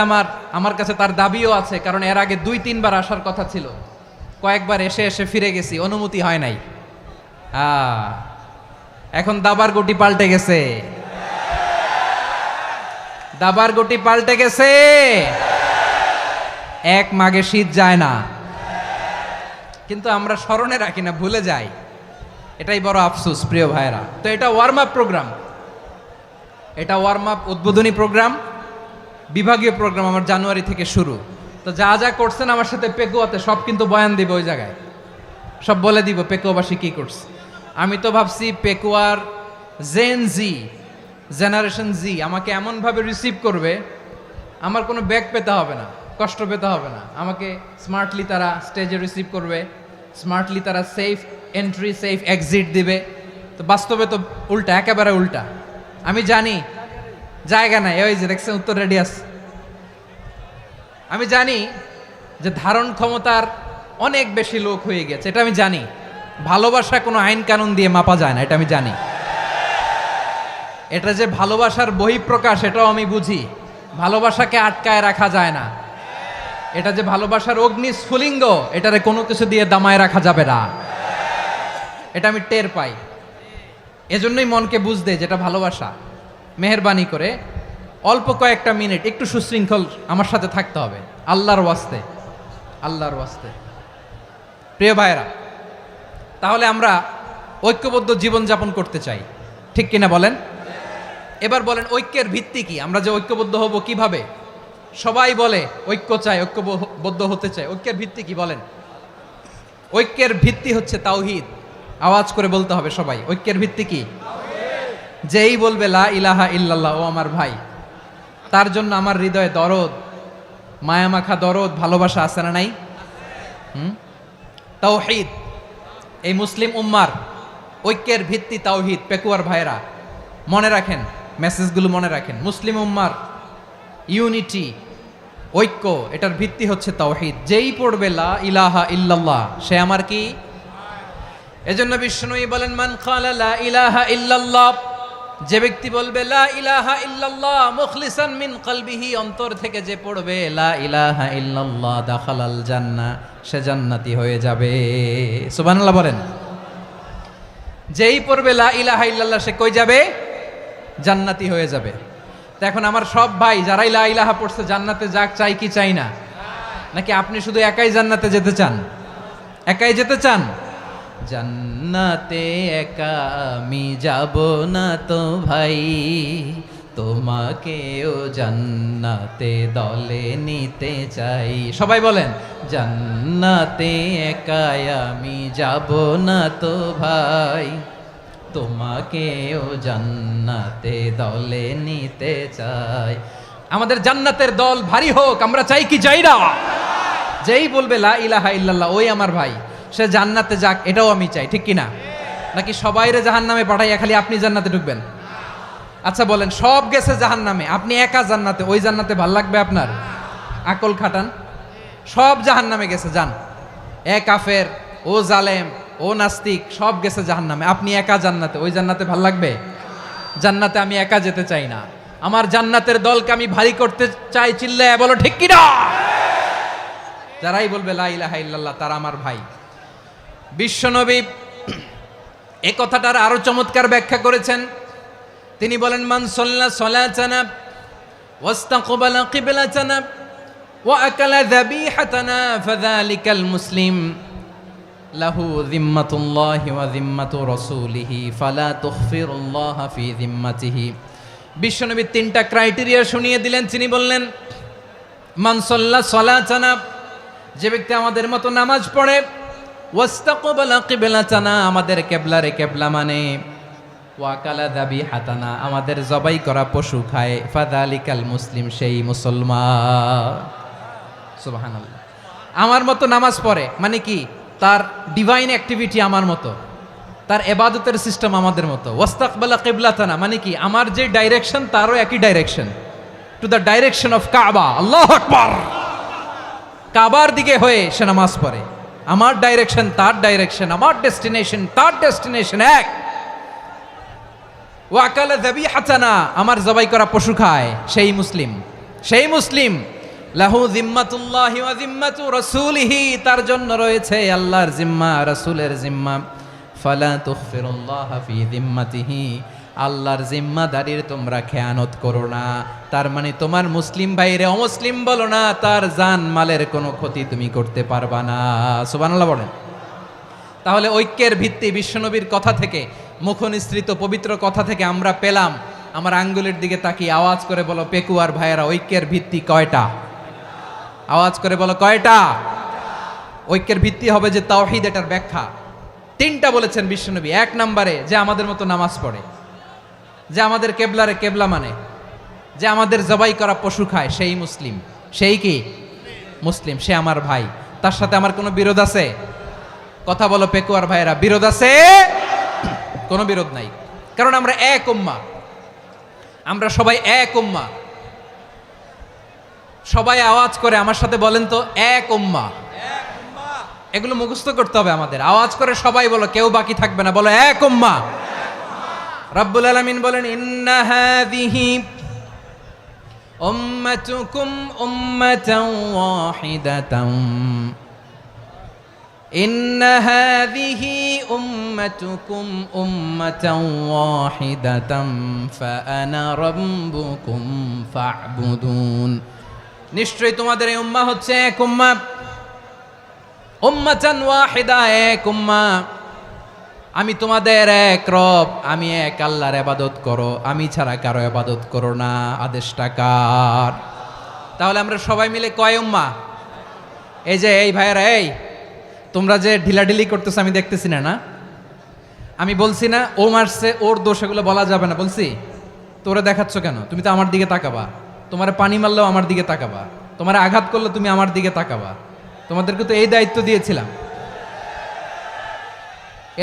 আমার কাছে তার দাবিও আছে, কারণ এর আগে 2-3 বার আসার কথা ছিল। কয়েকবার এসে এসে ফিরে গেছি, অনুমতি হয় নাই। এখন দাবার গুটি পাল্টে গেছে, দাবার গুটি পাল্টে গেছে। এক মাঘে শীত যায় না, কিন্তু আমরা স্মরণে রাখি না, ভুলে যাই। এটাই বড় আফসোস প্রিয় ভাইয়েরা। তো এটা ওয়ার্ম আপ প্রোগ্রাম, এটা ওয়ার্ম আপ উদ্বোধনী প্রোগ্রাম, বিভাগীয় প্রোগ্রাম আমার জানুয়ারি থেকে শুরু। তো যা যা করছেন আমার সাথে পেকুয়াতে সব কিন্তু বয়ান দিব, ওই জায়গায় সব বলে দিব পেকুয়াবাসী কি করছে। আমি তো ভাবছি পেকুয়ার জেনারেশন জি আমাকে এমনভাবে রিসিভ করবে, আমার কোনো ব্যাগ পেতে হবে না, কষ্ট পেতে হবে না। আমাকে স্মার্টলি তারা স্টেজে রিসিভ করবে, স্মার্টলি তারা সেফ এন্ট্রি সেফ এক্সিট দিবে। তো বাস্তবে তো উল্টা, একেবারে উল্টা। আমি জানি জায়গা নাই, ওই যে দেখছেন উত্তর রেডিয়াস। আমি জানি যে ধারণ ক্ষমতার অনেক বেশি লোক হয়ে গেছে, এটা আমি জানি। ভালোবাসা কোনো আইন কানুন দিয়ে মাপা যায় না, এটা আমি জানি। এটা যে ভালোবাসার বহিঃপ্রকাশ এটাও আমি বুঝি। ভালোবাসাকে আটকায় রাখা যায় না। এটা যে ভালোবাসার অগ্নি স্ফুলিঙ্গ, এটারে কোনো কিছু দিয়ে দামায় রাখা যাবে না, এটা আমি টের পাই। এজন্যই মনকে বুঝতে যেটা ভালোবাসা। মেহেরবানি করে অল্প কয়েকটা মিনিট একটু সুশৃঙ্খল আমার সাথে থাকতে হবে, আল্লাহর ওয়াস্তে, আল্লাহর ওয়াস্তে। প্রিয় ভাইয়েরা, তাহলে আমরা ঐক্যবদ্ধ জীবনযাপন করতে চাই, ঠিক কিনা বলেন? এবার বলেন ঐক্যের ভিত্তি কি? আমরা যে ঐক্যবদ্ধ হব কিভাবে? সবাই বলে ঐক্য চাই, ঐক্যবদ্ধ হতে চাই। ঐক্যের ভিত্তি কি বলেন? ঐক্যের ভিত্তি হচ্ছে তাওহীদ। আওয়াজ করে বলতে হবে সবাই, ঐক্যের ভিত্তি কি? যেই বলবে লা ইলাহা ইল্লাল্লাহ, ও আমার ভাই, তার জন্য আমার হৃদয়ে দরদ, মায়ামাখা দরদ, ভালোবাসা আছে না নাই? তাওহীদ। এই মুসলিম উম্মার ঐক্যের ভিত্তি তাওহীদ। পেকুয়ার ভাইরা মনে রাখেন, মেসেজগুলো মনে রাখেন। মুসলিম উম্মার ইউনিটি, ঐক্য, এটার ভিত্তি হচ্ছে তাওহীদ। যেই পড়বে লা ইলাহা ইল্লাল্লাহ সে আমার কি? এজন্য বিষ্ণুই বলেন মান ক্বালা লা ইলাহা ইল্লাল্লাহ, যে ব্যক্তি বলবে লা ইলাহা ইল্লাল্লাহ মুখলিসান মিন কলবিহি, অন্তর থেকে যে পড়বে লা ইলাহা ইল্লাল্লাহ, দাখালাল জান্নাহ, সে জান্নাতি হয়ে যাবে। সুবহানাল্লাহ বলেন। যেই পড়বে লা ইলাহা ইল্লাল্লাহ সে কই যাবে? জান্নাতি হয়ে যাবে। তো এখন আমার সব ভাই যারাই লা ইলাহা পড়ছে জান্নাতে যাক, চাই কি চাই না? নাকি আপনি শুধু একাই জান্নাতে যেতে চান? একাই যেতে চান? জান্নাতে একা আমি যাব না তো ভাই, তোমাকেও জান্নাতে দলে নিতে চাই। সবাই বলেন, জান্নাতে একা আমি যাব না তো ভাই, তোমাকেও জান্নাতে দলে নিতে চাই। আমাদের জান্নাতের দল ভারী হোক, আমরা চাই কি চাই না? যেই বলবে লা ইলাহা ইল্লাল্লাহ ওই আমার ভাই, সে জান্নাতে যাক, এটাও আমি চাই, ঠিক কিনা? নাকি সবাইরে জাহান্নামে পাঠাইয়া খালি আপনি জান্নাতে ঢুকবেন? আচ্ছা বলেন, সব গেছে জাহান্নামে, আপনি একা জান্নাতে, ওই জান্নাতে ভাল লাগবে আপনার? আকল খাটান। সব জাহান্নামে গেছে, যান। এ কাফের, ও জালেম, ও নাস্তিক, সব গেছে জাহান্নামে, আপনি একা জান্নাতে, ওই জান্নাতে ভাল লাগবে? জান্নাতে আমি একা যেতে চাই না, আমার জান্নাতের দলকে আমি ভারী করতে চাই। চিল্লায় বলো ঠিক কিনা? যারাই বলবে লা ইলাহা ইল্লাল্লাহ তারা আমার ভাই। বিশ্বনবী এই কথাটার আরো চমৎকার ব্যাখ্যা করেছেন। তিনি বলেন, মান সাল্লা সালাতানা ওয়াস্তাকবালা কিবলাতানা ওয়া আকালা যাবিহাতানা ফাযালিকাল মুসলিম লাহু যিম্মাতুল্লাহি ওয়া যিম্মাতু রাসূলিহি ফালা তুখফিরুল্লাহা ফি যিম্মাতিহি। বিশ্বনবী তিনটা ক্রাইটেরিয়া শুনিয়ে দিলেন। তিনি বললেন, মান সাল্লা সালাতানা, যে ব্যক্তি আমাদের মতো নামাজ পড়ে, ওয়াস্তাকবালা কিবলাতানা, আমাদের কিবলারে কিবলা মানে, ওয়াকালা যাবিহাতানা, আমাদের জবাই করা পশু খায়, ফাযালিকাল মুসলিম, সেই মুসলমান। সুবহানাল্লাহ। আমার মতো নামাজ পড়ে মানে কি? তার ডিভাইন অ্যাক্টিভিটি আমার মতো, তার ইবাদতের সিস্টেম আমাদের মতো। ওয়াস্তাকবালা কিবলাতানা মানে কি? আমার যে ডাইরেকশন তারও একই direction, to the direction of কাবা। আল্লাহু আকবার। কাবার দিকে হয়ে সে নামাজ পড়ে, আমার ডাইরেকশন তার ডাইরেকশন, আমার ডেস্টিনেশন তার ডেস্টিনেশন এক। ওয়াকালা যাবিহাতানা, আমার জবাই করা পশু খায়, সেই মুসলিম, সেই মুসলিম। লাহু যিম্মাতুল্লাহি ওয়া যিম্মাতু রাসূলিহি, তার জন্য রয়েছে আল্লাহর জিম্মা, রাসূলের জিম্মা। ফালা তুখফিরুল্লাহা ফি যিম্মাতিহি, আল্লাহর জিম্মাদারির তোমরা খেয়ানত করো না। তার মানে তোমার মুসলিম ভাইরে অমুসলিম বলো না, তার জান মালের কোনো ক্ষতি তুমি করতে পারবা না। সুবহানাল্লাহ বলেন। তাহলে ঐক্যের ভিত্তি বিশ্বনবীর কথা থেকে, মুখনিসৃত পবিত্র কথা থেকে আমরা পেলাম। আমার আঙ্গুলের দিকে তাকিয়ে আওয়াজ করে বলো পেকুয়ার ভাইয়েরা, ঐক্যের ভিত্তি কয়টা? আওয়াজ করে বলো কয়টা? ঐক্যের ভিত্তি হবে যে তাওহীদ, এটার ব্যাখ্যা তিনটা বলেছেন বিশ্বনবী। এক নম্বরে, যে আমাদের মতো নামাজ পড়ে, যে আমাদের কেবলারে কেবলা মানে, যে আমাদের জবাই করা পশু খায়, সেই মুসলিম। সেই কি? মুসলিম, সে আমার ভাই। তার সাথে আমার কোনো বিরোধ আছে? কথা বলো পেকুয়ার ভাইয়েরা, বিরোধ আছে? কোনো বিরোধ নাই, কারণ আমরা এক উম্মা, আমরা সবাই এক উম্মা। সবাই আওয়াজ করে আমার সাথে বলেন তো, এক উম্মা। এগুলো মুখস্থ করতে হবে আমাদের। আওয়াজ করে সবাই বলো, কেউ বাকি থাকবে না, বলো এক উম্মা। রব্বুল আলামিন বলেন, ইন্না হাযিহি উম্মাতুকুম উম্মাতান ওয়াহিদাতান, ইন্না হাযিহি উম্মাতুকুম উম্মাতান ওয়াহিদাতান ফাআনা রাব্বুকুম ফা'বুদুন। নিশ্চয়ই তোমাদের এই উম্মাহ হচ্ছে এক উম্মাহ, উম্মাতান ওয়াহিদা, এক উম্মাহ। আমি তোমাদের এক রব, আমি এক আল্লাহর ইবাদত করো, আমি ছাড়া কারো ইবাদত করো না। আদেশটা কার? তাহলে আমরা সবাই মিলে কয় উম্মাহ? এই যে এই ভাইয়েরা, এই তোমরা যে ঢিলাঢিলি করতেছো আমি দেখতেছি না, না? আমি বলছি না ও মারছে, ওর দোষ, এগুলো বলা যাবে না বলছি? তোরা দেখাচ্ছ কেন? তুমি তো আমার দিকে তাকাবা। তোমার পানি মারলেও আমার দিকে তাকাবা, তোমার আঘাত করলে তুমি আমার দিকে তাকাবা। তোমাদেরকে তো এই দায়িত্ব দিয়েছিলাম।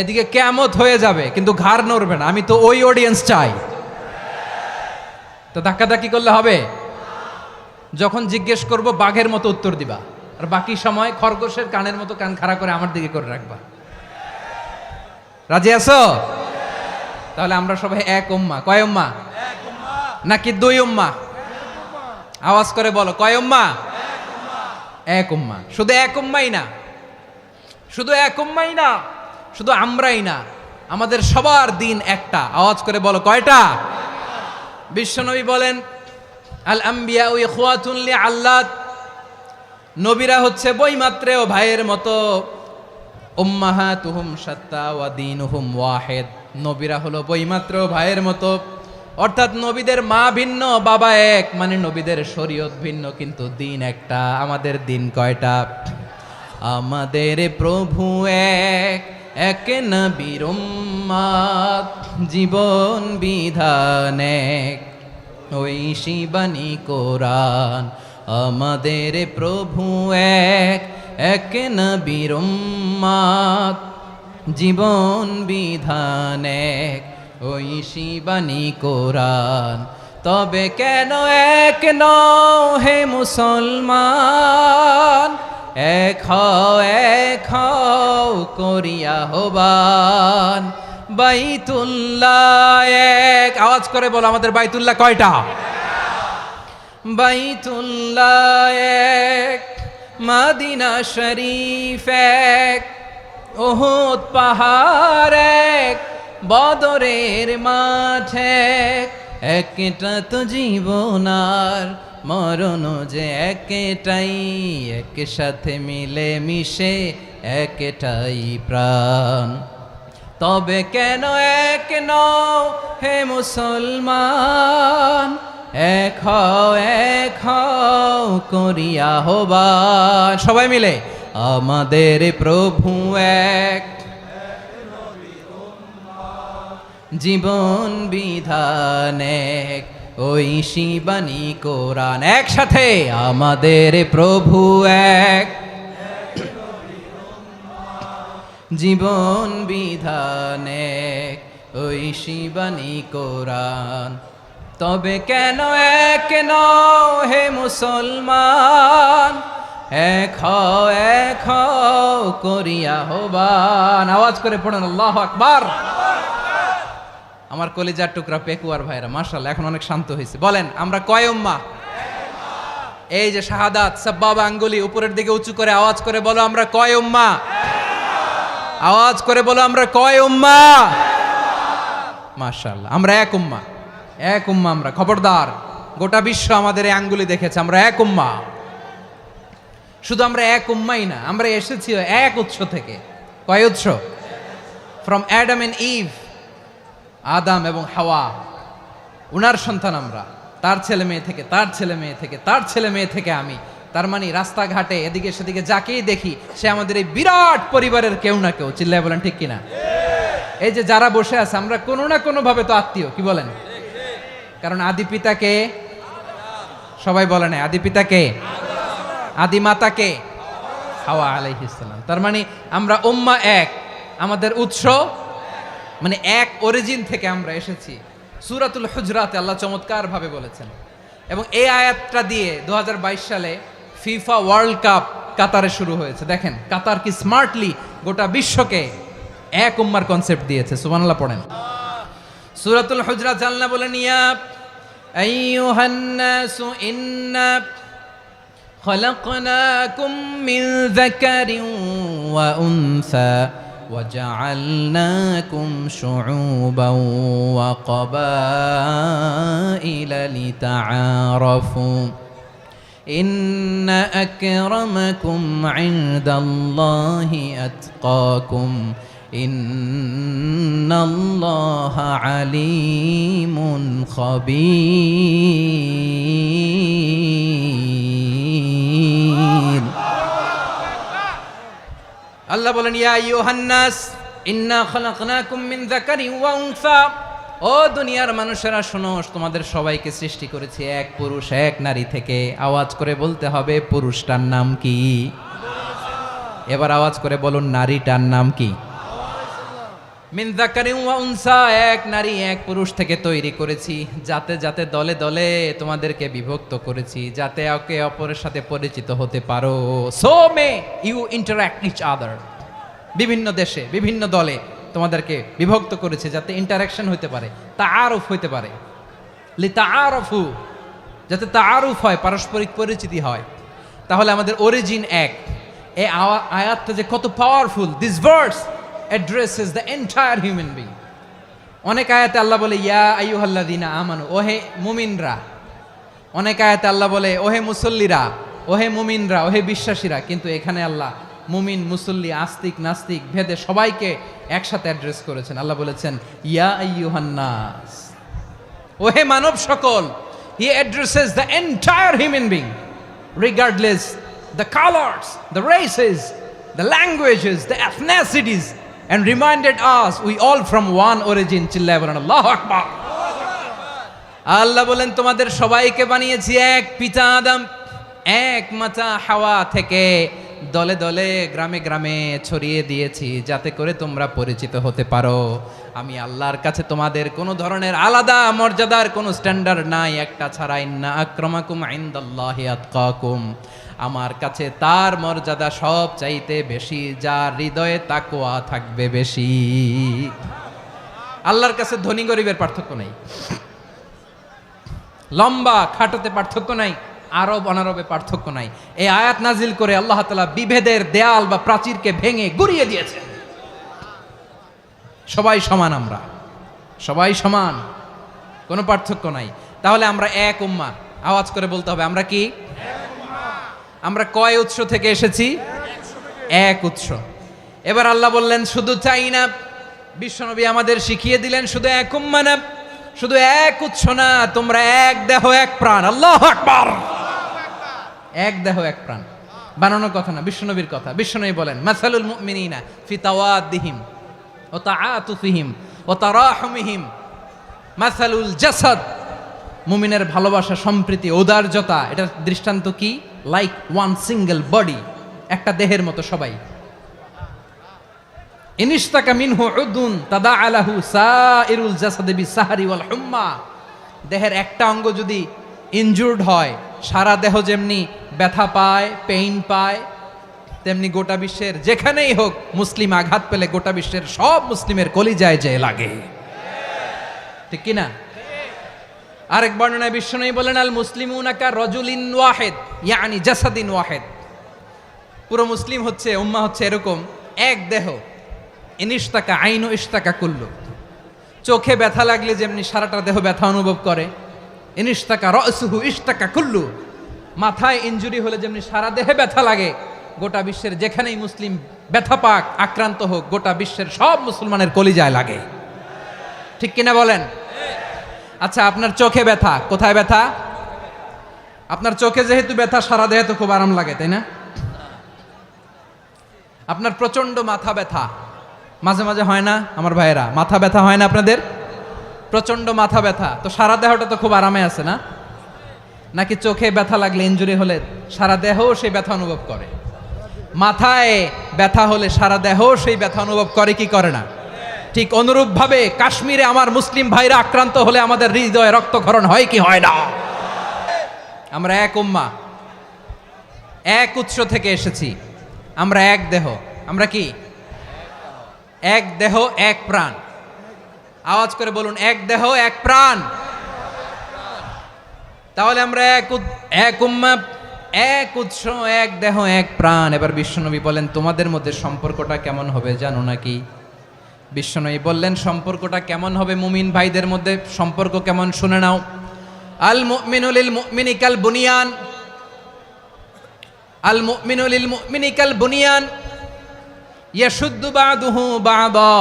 এদিকে কিয়ামত হয়ে যাবে কিন্তু ঘাড় নড়বে না, আমি তো ওই অডিয়েন্স চাই। তো ধাক্কাধাক্কি করলে হবে? যখন জিজ্ঞেস করব বাঘের মতো উত্তর দিবা, আর বাকি সময় খরগোশের কানের মতো কান খাড়া করে আমার দিকে করে রাখবা। রাজি আছো? তাহলে আমরা সবাই এক উম্মাহ। কয় উম্মাহ? নাকি দুই উম্মাহ? আওয়াজ করে বলো, কয় উম্মাহ? এক উম্মাহ। শুধু এক উম্মাই না, শুধু এক উম্মাই না, শুধু আমরাই না, আমাদের সবার দিন একটা। আওয়াজ করে বলো কয়টা? বিশ্বনবী বলেন, আল আম্বিয়া ইখওয়াতুন লিআল্লাত, নবীরা হচ্ছে বৈমাত্রেয় ভাইয়ের মতো। উম্মাহাতুহুম শাত্তা ওয়া দীনুহুম ওয়াহিদ। নবীরা হলো বইমাত্র ভাইয়ের মতো, অর্থাৎ নবীদের মা ভিন্ন বাবা এক, মানে নবীদের শরীয়ত ভিন্ন কিন্তু দিন একটা। আমাদের দিন কয়টা? আমাদের প্রভু এক, এক নবীর উম্মত, জীবন বিধান এক, ওই শিবানী কোরআন। আমাদের প্রভু এক, এক নবীর উম্মত, জীবন বিধান এক, ওই শিবানী কোরআন। তবে কেন এক নও হে মুসলমান, এক হও করিয়া হবান। বাইতুল্লাহ এক, আওয়াজ করে বলো আমাদের বাইতুল্লাহ কয়টা? বাইতুল্লাহ এক, মদিনা শরীফ এক, উহুদ পাহাড় এক, বদরের মাঠ এক। একটা তো জীবন আর মরণ যে একটাই, একসাথে মিলে মিশে একটাই প্রাণ। তবে কেন এক নও হে মুসলমান, এক হও করিয়া হবান। সবাই মিলে আমাদের প্রভু এক, জীবন বিধান এক, ওই শিবানী কোরআন। একসাথে আমাদের প্রভু এক, জীবন বিধান এক, ওই শিবানী কোরআন। তবে কেন এক নও হে মুসলমান, এক হও করিয়া হবান। আওয়াজ করে পড়ুন আল্লাহু আকবার। আমার কলিজার টুকরা পেকুয়ার ভাইরা মাশাআল্লাহ এখন অনেক শান্ত হয়েছে। বলেন আমরা কয় উম্মাহ? এই যে শাহাদাত সাব্বাবা আঙ্গুলি উপরের দিকে উঁচু করে আওয়াজ করে বলো আমরা কয় উম্মাহ? আওয়াজ করে বলো আমরা কয় উম্মাহ? মাশাআল্লাহ আমরা এক উম্মাহ, এক উম্মাহ আমরা। খবরদার, গোটা বিশ্ব আমাদের এই আঙ্গুলি দেখেছে আমরা এক উম্মাহ। শুধু আমরা এক উম্মাই না, আমরা এসেছি এক উৎস থেকে। কয় উৎস? ফ্রম অ্যাডাম এন্ড ইভ, আদাম এবং হাওয়া, উনার সন্তান আমরা। তার ছেলে মেয়ে থেকে, তার ছেলে মেয়ে থেকে, তার ছেলে মেয়ে থেকে আমি। তার মানে রাস্তাঘাটে এদিকে সেদিকে যাকেই দেখি সে আমাদের এই বিরাট পরিবারের কেউ না কেউ। চিল্লায় বলেন ঠিক কিনা? এই যে যারা বসে আছে আমরা কোনো না কোনো ভাবে তো আত্মীয়, কি বলেন? কারণ আদি পিতাকে সবাই বলে না, আদি পিতাকে, আদি মাতাকে হাওয়া আলাইহিস সালাম। তার মানে আমরা উম্মাহ এক, আমাদের উৎস মানে এক অরিজিন থেকে আমরা এসেছি। সূরাতুল হুজরাতে আল্লাহ চমৎকার ভাবে বলেছেন। এবং এই আয়াতটা দিয়ে 2022 সালে ফিফা ওয়ার্ল্ড কাপ কাতারে শুরু হয়েছে। দেখেন কাতার কি স্মার্টলি গোটা বিশ্বকে এক উম্মার কনসেপ্ট দিয়েছে। সুবহানাল্লাহ পড়েন। সূরাতুল হুজরাত আল্লাহ বলেন ইয়া আইয়ুহান নাসু ইন্না খলাকনাকুম মিন যাকারিন ওয়া উনসা وجعلناكم شعوبا وقبائل لتعارفوا إن أكرمكم عند الله أتقاكم إن الله عليم خبير। আল্লাহ বলেন ইয়া আইয়ুহান নাস ইন্না খলাকনাকুম মিন যাকারিন ওয়া উনসা, ও দুনিয়ার মানুষেরা শোনো, তোমাদের সবাইকে সৃষ্টি করেছি এক পুরুষ এক নারী থেকে। আওয়াজ করে বলতে হবে পুরুষটার নাম কি? এবার আওয়াজ করে বলুন নারীটার নাম কি? মিন যাকারিন ওয়া উনসা, এক নারী এক পুরুষ থেকে তৈরি করেছি। যাতে যাতে দলে দলে তোমাদেরকে বিভক্ত করেছি, যাতে একে অপরের সাথে পরিচিত হতে পারো। So may you interact each other. বিভিন্ন দেশে বিভিন্ন দলে তোমাদেরকে বিভক্ত করেছে যাতে ইন্টারাকশন হতে পারে, তাআরুফ হতে পারে। লিতাআরফু, যাতে তাআরুফ হয়, পারস্পরিক পরিচিতি হয়। তাহলে আমাদের অরিজিন এক। এই আয়াতটা যে কত powerful. This verse addresses the entire human being. অনেক আয়াতে আল্লাহ বলে ইয়া আইয়ুহাল্লাযীনা আমানু, ওহে মুমিনরা। অনেক আয়াতে আল্লাহ বলে ওহে মুসল্লিরা, ওহে মুমিনরা, ওহে বিশ্বাসীরা। কিন্তু এখানে আল্লাহ মুমিন মুসল্লি আস্তিক নাস্তিক ভেদে সবাইকে একসাথে অ্যাড্রেস করেছেন। আল্লাহ বলেছেন ইয়া আইয়ুহান নাস, ও হে মানব সকল। হি addresses the entire human being regardless the colours, the races, the languages, the এথনিসিটিস, and reminded us we all from one origin. চিল্লায় বলেন আল্লাহু আকবার। আল্লাহ বলেন তোমাদের সবাইকে বানিয়েছি এক পিতা আদম, এক মাতা হাওয়া থেকে, দলে দলে গ্রামে গ্রামে ছড়িয়ে দিয়েছি যাতে করে তোমরা পরিচিত হতে পারো। আমি আল্লাহর কাছে তোমাদের কোনো ধরনের আলাদা মর্যাদার কোনো স্ট্যান্ডার্ড নাই একটা ছাড়া। ইন্না আক্রামাকুম ইনদাল্লাহি আতকাকুম, আমার কাছে তার মর্যাদা সব চাইতে বেশি যার হৃদয়ে তাকওয়া থাকবে বেশি। আল্লাহর কাছে ধনী গরিবের পার্থক্য নাই, লম্বা খাটোতে পার্থক্য নাই, আরব অনারবে পার্থক্য নাই। এই আয়াত নাজিল করে আল্লাহ তাআলা বিভেদের দেয়াল বা প্রাচীরকে ভেঙে গুড়িয়ে দিয়েছেন। সবাই সমান, আমরা সবাই সমান, কোনো পার্থক্য নাই। তাহলে আমরা এক উম্মাহ, আওয়াজ করে বলতে হবে আমরা কি? আমরা কয় উৎস থেকে এসেছি? এক উৎস। এবার আল্লাহ বললেন শুধু চাই না, বিশ্বনবী আমাদের শিখিয়ে দিলেন শুধু এক উম্মাহ না, শুধু এক উৎস না, তোমরা এক দেহ এক প্রাণ। আল্লাহু আকবার। এক দেহ এক প্রাণ বানানোর কথা না, বিশ্বনবীর কথা। বিশ্বনবী বলেন মাসালুল মুমিনিনা ফি তাওয়াদ্দিহিম ওয়া তাআতুফিহিম ওয়া তারাহুমিহিম মাসালুল জাসাদ। মুমিনের ভালোবাসা, সম্প্রীতি, ঔদার্যতা, এটা দৃষ্টান্ত কি? লাইক ওয়ান সিঙ্গেল বডি, একটা দেহের মতো সবাই। ইনিশতাকা মিনহু উদুন তাদাআ লাহু সাইরুল জাসাদি বিসাহরি ওয়াল হুম্মা। দেহের একটা অঙ্গ যদি ইনজুর্ড হয়, সারা দেহ যেমনি ব্যথা পায়, পেইন পায়, তেমনি গোটা বিশ্বের যেখানেই হোক মুসলিম আঘাত পেলে গোটা বিশ্বের সব মুসলিমের কলিজায় যে লাগে, ঠিক কিনা? আরেক বর্ণনায় বিশ্বনবী বলেন আল মুসলিমুনা কা রাজুলিন ওয়াহিদ ইয়ানি জাসাদিন ওয়াহিদ। পুরো মুসলিম হচ্ছে, উম্মাহ হচ্ছে এরকম এক দেহ। ইনিশতাকা আইনু ইশতাকা কুল্লু, চোখে ব্যথা লাগলে যেমনি সারাটা দেহ ব্যথা অনুভব করে, ইনিশতাকা রাসুহু ইশতাকা কুল্লু, মাথায় ইনজুরি হলে যেমনি সারা দেহে ব্যথা লাগে, গোটা বিশ্বের যেখানেই মুসলিম ব্যথা পাক, আক্রান্ত হোক, গোটা বিশ্বের সব মুসলমানের কলিজায় লাগে, ঠিক কিনা বলেন? আচ্ছা, আপনার চোখে ব্যথা, কোথায় ব্যথা? আপনার চোখে যেহেতু ব্যথা, সারা দেহে তো খুব আরাম লাগে, তাই না? আপনার প্রচন্ড মাথা ব্যথা মাঝে মাঝে হয় না আমার ভাইয়েরা? মাথা ব্যথা হয় না আপনাদের? প্রচন্ড মাথা ব্যথা, তো সারা দেহটা তো খুব আরামে আছে না? নাকি চোখে ব্যথা লাগলে, ইনজুরি হলে সারা দেহ সেই ব্যথা অনুভব করে? মাথায় ব্যথা হলে সারা দেহ সেই ব্যথা অনুভব করে কি করে না? ঠিক অনুরূপভাবে কাশ্মীরে আমার মুসলিম ভাইরা আক্রান্ত হলে আমাদের হৃদয়ে রক্তক্ষরণ হয় কি হয় না? আমরা এক উম্মাহ, এক উৎস থেকে এসেছি, আমরা এক দেহ। আমরা কি? এক দেহ এক প্রাণ। আওয়াজ করে বলুন এক দেহ এক প্রাণ। তাহলে আমরা এক উম্মাহ, এক উৎস, এক দেহ এক প্রাণ। এবার বিশ্বনবী বলেন তোমাদের মধ্যে সম্পর্কটা কেমন হবে জানো নাকি? বিশ্বনবী বললেন সম্পর্কটা কেমন হবে মুমিন ভাইদের মধ্যে, সম্পর্ক কেমন শুনে নাও। আল মুমিনু লিল মুমিনি কাল বুনিয়ান, আল মুমিনু লিল মুমিনি কাল বুনিয়ান ইয়াশুদ্দু বা'দুহু বা'দা।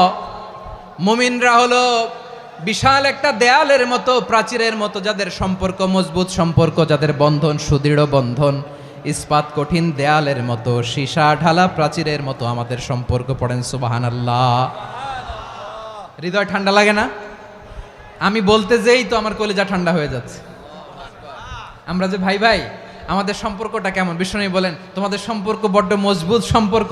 মুমিনরা হলো বিশাল একটা দেয়ালের মতো, প্রাচীরের মতো, যাদের সম্পর্ক মজবুত সম্পর্ক, যাদের বন্ধন সুদৃঢ় বন্ধন, ইস্পাত কঠিন দেয়ালের মতো, সীসা ঢালা প্রাচীরের মতো আমাদের সম্পর্ক। পড়েন সুবহানাল্লাহ। হৃদয় ঠান্ডা লাগে না? আমি বলতে যেই তো আমার কলিজা ঠান্ডা হয়ে যাচ্ছে। আমরা যে ভাই ভাই, আমাদের সম্পর্কটা কেমন? বিশ্বনবী বলেন তোমাদের সম্পর্ক বড্ড মজবুত সম্পর্ক,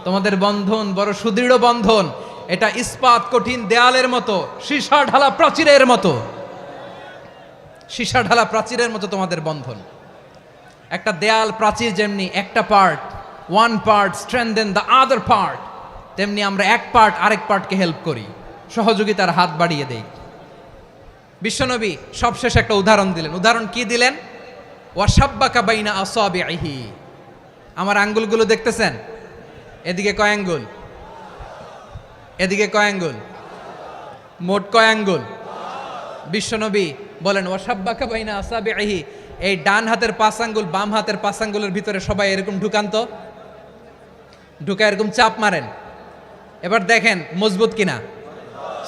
তোমাদের বন্ধন বড় সুদৃঢ় বন্ধন, এটা ইস্পাত কঠিন দেয়ালের মতো, সীসা ঢালা প্রাচীরের মতো, সীসা ঢালা প্রাচীরের মতো তোমাদের বন্ধন। একটা দেয়াল প্রাচীর যেমনি একটা part, one part strengthen the other part, তেমনি আমরা এক পার্ট আরেক পার্টকে হেল্প করি, সহযোগিতার হাত বাড়িয়ে দেই। বিশ্বনবী সবশেষে একটা উদাহরণ দিলেন। উদাহরণ কি দিলেন? ওয়াশাব্বাকা বাইনা আসাবিহি। আমার আঙ্গুলগুলো দেখতেছেন? এদিকে কয় আঙ্গুল, এদিকে কয় আঙ্গুল, মোট কয় আঙ্গুল? বিশ্বনবী বলেন ওয়াশাব্বাকা বাইনা আসাবিহি, এই ডান হাতের 5 আঙ্গুল বাম হাতের 5 আঙ্গুলের ভিতরে সবাই এরকম ঢুকান্ত, ঢুকে এরকম চাপ মারেন, এবার দেখেন মজবুত কিনা।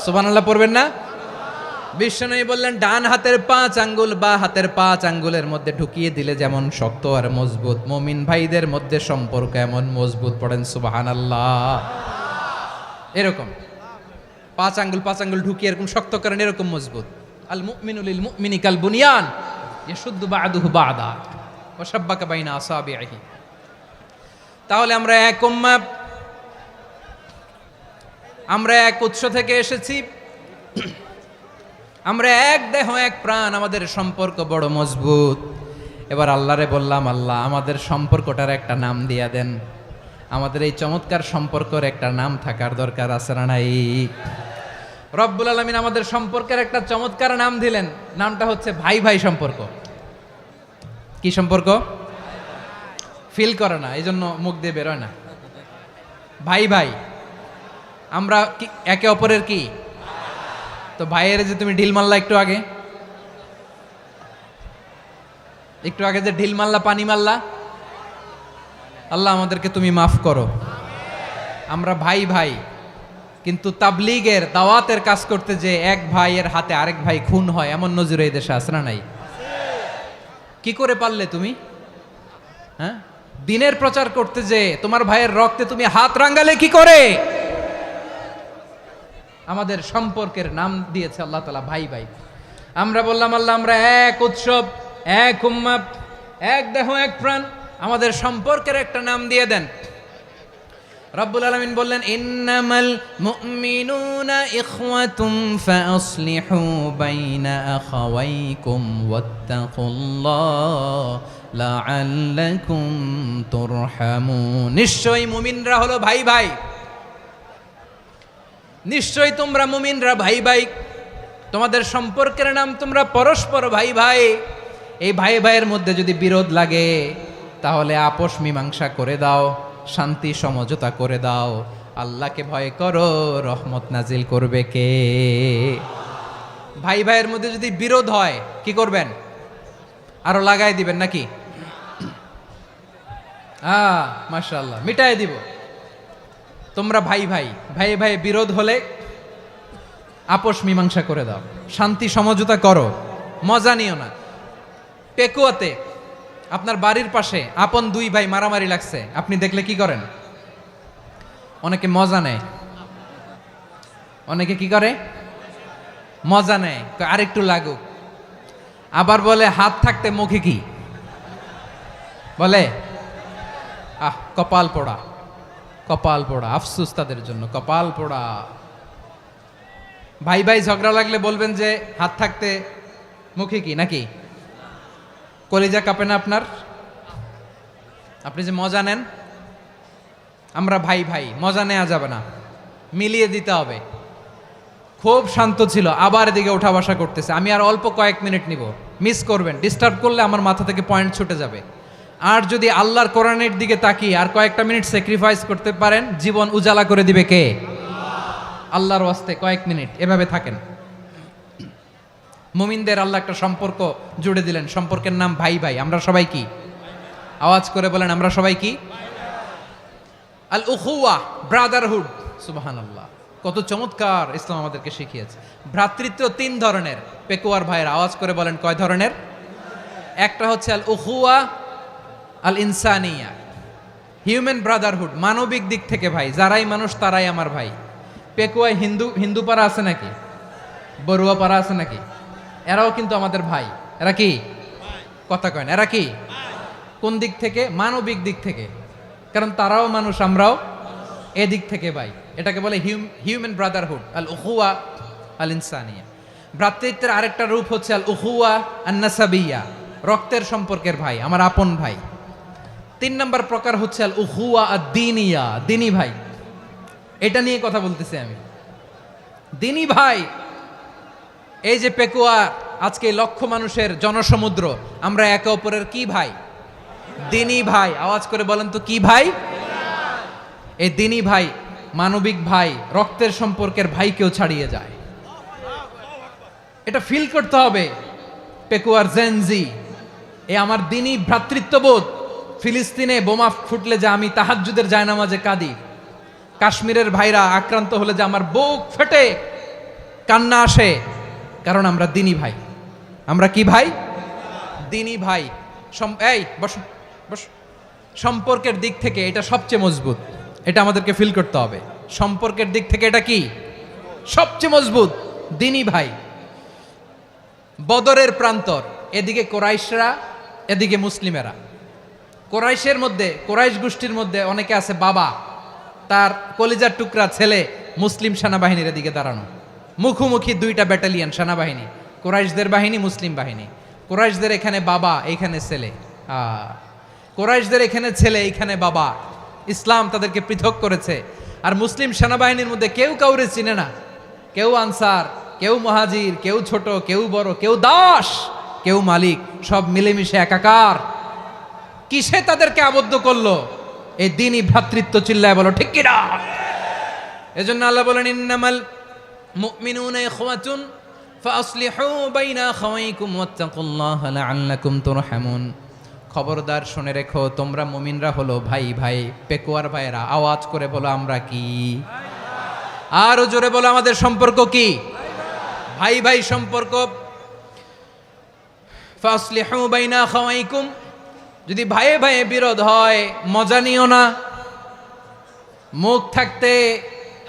সুবহানাল্লাহ পড়বেন না? বিশ্বনবী বললেন ডান হাতের 5 আঙ্গুল বা হাতের 5 আঙ্গুলের মধ্যে ঢুকিয়ে দিলে যেমন শক্ত আর মজবুত, মুমিন ভাইদের মধ্যে সম্পর্ক এমন মজবুত। পড়েন সুবহানাল্লাহ। এরকম 5 আঙ্গুল ঢুকিয়ে এরকম শক্ত করেন, এরকম মজবুত। আল মুমিনু লিল মুমিনি কাল বুনিয়ান ইয়াশুদ্দু বা'দুহু বা'দা ওয়া শাব্বাকা বাইনা আসাবিহি। তাহলে আমরা এক উম্মাহ, আমরা এক উৎস থেকে এসেছি, আমরা এক দেহ এক প্রাণ, আমাদের সম্পর্ক বড় মজবুত। এবার আল্লাহরে বললাম, আল্লাহ আমাদের সম্পর্কটার একটা নাম দিয়া দেন। আমাদের এই চমৎকার সম্পর্কের একটা নাম থাকার দরকার আছে না নাই? রব্বুল আলামিন আমাদের সম্পর্কের একটা চমৎকার নাম দিলেন, নামটা হচ্ছে ভাই ভাই সম্পর্ক। কি সম্পর্ক? ফিল করে না, এই জন্য মুখ দিয়ে বেরোয় না। ভাই ভাই, আমরা একে অপরের কি? তো ভাইয়ের যে তুমি ঢিল মারলা একটু আগে যে ঢিল মারলা, পানি মারলা, আল্লাহ আমাদেরকে তুমি মাফ করো। আমরা ভাই ভাই, কিন্তু তাবলীগের দাওয়াতের কাজ করতে যে এক ভাইয়ের হাতে আরেক ভাই খুন হয়, এমন নজির এই দেশে আছে না নাই? কি করে পারলে তুমি? হ্যাঁ, দিনের প্রচার করতে যে তোমার ভাইয়ের রক্তে তুমি হাত রাঙ্গালে কি করে? আমাদের সম্পর্কের নাম দিয়েছে আল্লাহ তাআলা ভাই ভাই। আমরা বললাম আল্লাহ আমরা এক উৎসব, এক উম্মাহ, এক দেহ এক প্রাণ, আমাদের সম্পর্কের একটা নাম দিয়ে দেন। রব্বুল আলামিন বললেন ইন্নামাল মুমিনুনা ইখওয়াতুম ফাসলিহু বাইনা আখাওয়াইকুম ওয়াত্তাকুল্লাহ লাআল্লাকুম তুরহামুন। নিশ্চয়ই মুমিনরা হলো ভাই ভাই, নিশ্চয়ই তোমরা মুমিনরা ভাই ভাই, তোমাদের সম্পর্কের নাম তোমরা পরস্পর ভাই ভাই। এই ভাই ভাইয়ের মধ্যে যদি বিরোধ লাগে তাহলে আপোষ মীমাংসা করে দাও, শান্তি সমঝোতা করে দাও। আল্লাহকে ভয় করো, রহমত নাজিল করবে কে? ভাই ভাইয়ের মধ্যে যদি বিরোধ হয় কি করবেন? আরো লাগাই দিবেন নাকি? মাশাআল্লাহ, মিটাই দিব। তোমরা ভাই ভাই, ভাই ভাই বিরোধ হলে আপোষ মীমাংসা করে দাও, শান্তি সমঝোতা করো, মজা নিও না। পেকুয়াতে আপনার বাড়ির পাশে আপন 2 ভাই মারামারি লাগছে, আপনি দেখলে কি করেন? অনেকে মজা নেয়। অনেকে কি করে? মজা নেয়, আরেকটু লাগুক। আবার বলে হাত থাকতে মুখে কি বলে? কপাল পোড়া, কপাল পোড়া। আফসোস তাদের জন্য, কপাল পোড়া। ভাই ভাই ঝগড়া লাগলে বলবেন যে হাত থাকতে মুখে কি, নাকি? কলিজা কাঁপে না আপনার? আপনি যে মজা নেন। আমরা ভাই ভাই, মজা নেওয়া যাবে না, মিলিয়ে দিতে হবে। খুব শান্ত ছিল, আবার এদিকে ওঠা বসা করতেছে। আমি আর অল্প কয়েক মিনিট নিব, মিস করবেন। ডিস্টার্ব করলে আমার মাথা থেকে পয়েন্ট ছুটে যাবে। আর যদি আল্লাহর কোরআনের দিকে তাকিয়ে আর কয়েকটা মিনিট স্যাক্রিফাইস করতে পারেন, জীবন উজালা করে দিবে কে? আল্লাহর ওয়াস্তে কয়েক মিনিট এভাবে থাকেন। মুমিনদের আল্লাহ একটা সম্পর্ক জুড়ে দিলেন, সম্পর্কের নাম ভাই ভাই। আমরা সবাই কি? আওয়াজ করে বলেন, আমরা সবাই কি? আল উখুয়া, ব্রাদারহুড। সুবহানাল্লাহ, কত চমৎকার ইসলাম আমাদেরকে শিখিয়েছে। ভ্রাতৃত্ব 3 ধরনের। পেকুয়ার ভাইয়ের আওয়াজ করে বলেন কয় ধরনের? একটা হচ্ছে আল উখুয়া আল ইনসানিয়া, হিউম্যান ব্রাদারহুড, মানবিক দিক থেকে ভাই, যারাই মানুষ তারাই আমার ভাই। পেকুয়ায় হিন্দু পাড়া আছে নাকি? বড়ুয়া পাড়া আছে নাকি? এরাও কিন্তু আমাদের ভাই। এরা কি? কথা কয় না, এরা কি? কোন দিক থেকে? মানবিক দিক থেকে। কারণ তারাও মানুষ, আমরাও এদিক থেকে ভাই। এটাকে বলে হিউম্যান ব্রাদারহুড, আল উখুয়া আল ইনসানিয়া। ভ্রাতৃত্বের আরেকটা রূপ হচ্ছে আল উখুয়া আন নাসাবিয়া, রক্তের সম্পর্কের ভাই, আমার আপন ভাই। 3 নম্বর প্রকার হচ্ছে আল উখুয়া আদ-দীনিয়া, দিনী ভাই। এটা নিয়ে কথা বলতেছি আমি। দিনী ভাই, এই যে পেকুয়া, আজকে লক্ষ মানুষের জনসমুদ্র, আমরা একে অপরের কি ভাই? দিনী ভাই। আওয়াজ করে বলেন তো কি ভাই? এই দিনী ভাই, মানবিক ভাই, রক্তের সম্পর্কের ভাইকেও ছাড়িয়ে যায়। এটা ফিল করতে হবে। পেকুয়ার জেনজি, এ আমার দিনী ভ্রাতৃত্ববোধ ফিলিস্তিনে বোমা ফুটলে যে আমি তাহাজ্জুদের জায়নামাজে কাঁদি, কাশ্মীরের ভাইরা আক্রান্ত হলে যে আমার বুক ফেটে কান্না আসে, কারণ আমরা দিনী ভাই। আমরা কি ভাই? দিনী ভাই। এই বসো বসো। সম্পর্কের দিক থেকে এটা সবচেয়ে মজবুত, এটা আমাদেরকে ফিল করতে হবে। সম্পর্কের দিক থেকে এটা কি সবচেয়ে মজবুত? দিনী ভাই। বদরের প্রান্তর, এদিকে কোরাইশরা, এদিকে মুসলিমেরা। কোরাইশের মধ্যে, কোরাইশ গোষ্ঠীর মধ্যে অনেকে আছে বাবা, তার কলিজার টুকরা ছেলে মুসলিম সেনাবাহিনীর এদিকে দাঁড়ানো, মুখোমুখি দুইটা ব্যাটালিয়ন সেনাবাহিনী, কোরাইশদের বাহিনী, মুসলিম বাহিনী। কোরাইশদের এখানে বাবা, এইখানে ছেলে। কোরাইশদের এখানে ছেলে, এইখানে বাবা। ইসলাম তাদেরকে পৃথক করেছে। আর মুসলিম সেনাবাহিনীর মধ্যে কেউ কাউরে চিনে না, কেউ আনসার, কেউ মুহাজির, কেউ ছোট, কেউ বড়, কেউ দাস, কেউ মালিক, সব মিলেমিশে একাকার। কিসে তাদেরকে আবদ্ধ করলো? এই দ্বীনি ভ্রাতৃত্ব। চিল্লায় বলো ঠিক কিনা? এজন্য আল্লাহ বলেন, ইন্নামাল মুমিনুনা ইখওয়াতুন ফাসলিহু বাইনা আখাওয়াইকুম ওয়াত্তাকুল্লাহা লাআল্লাকুম তুরহামুন। খবরদার শুনে রেখো, তোমরা মুমিনরা হলো ভাই ভাই, পেকুয়ার ভাইরা। আওয়াজ করে বলো আমরা কি? আরো জোরে বলো আমাদের সম্পর্ক কি? ভাই ভাই সম্পর্ক। ফাসলিহু বাইনা আখাওয়াইকুম। যদি ভাইয়ে ভাইয়ে বিরোধ হয়, মজা নিও না। মুখ থাকতে,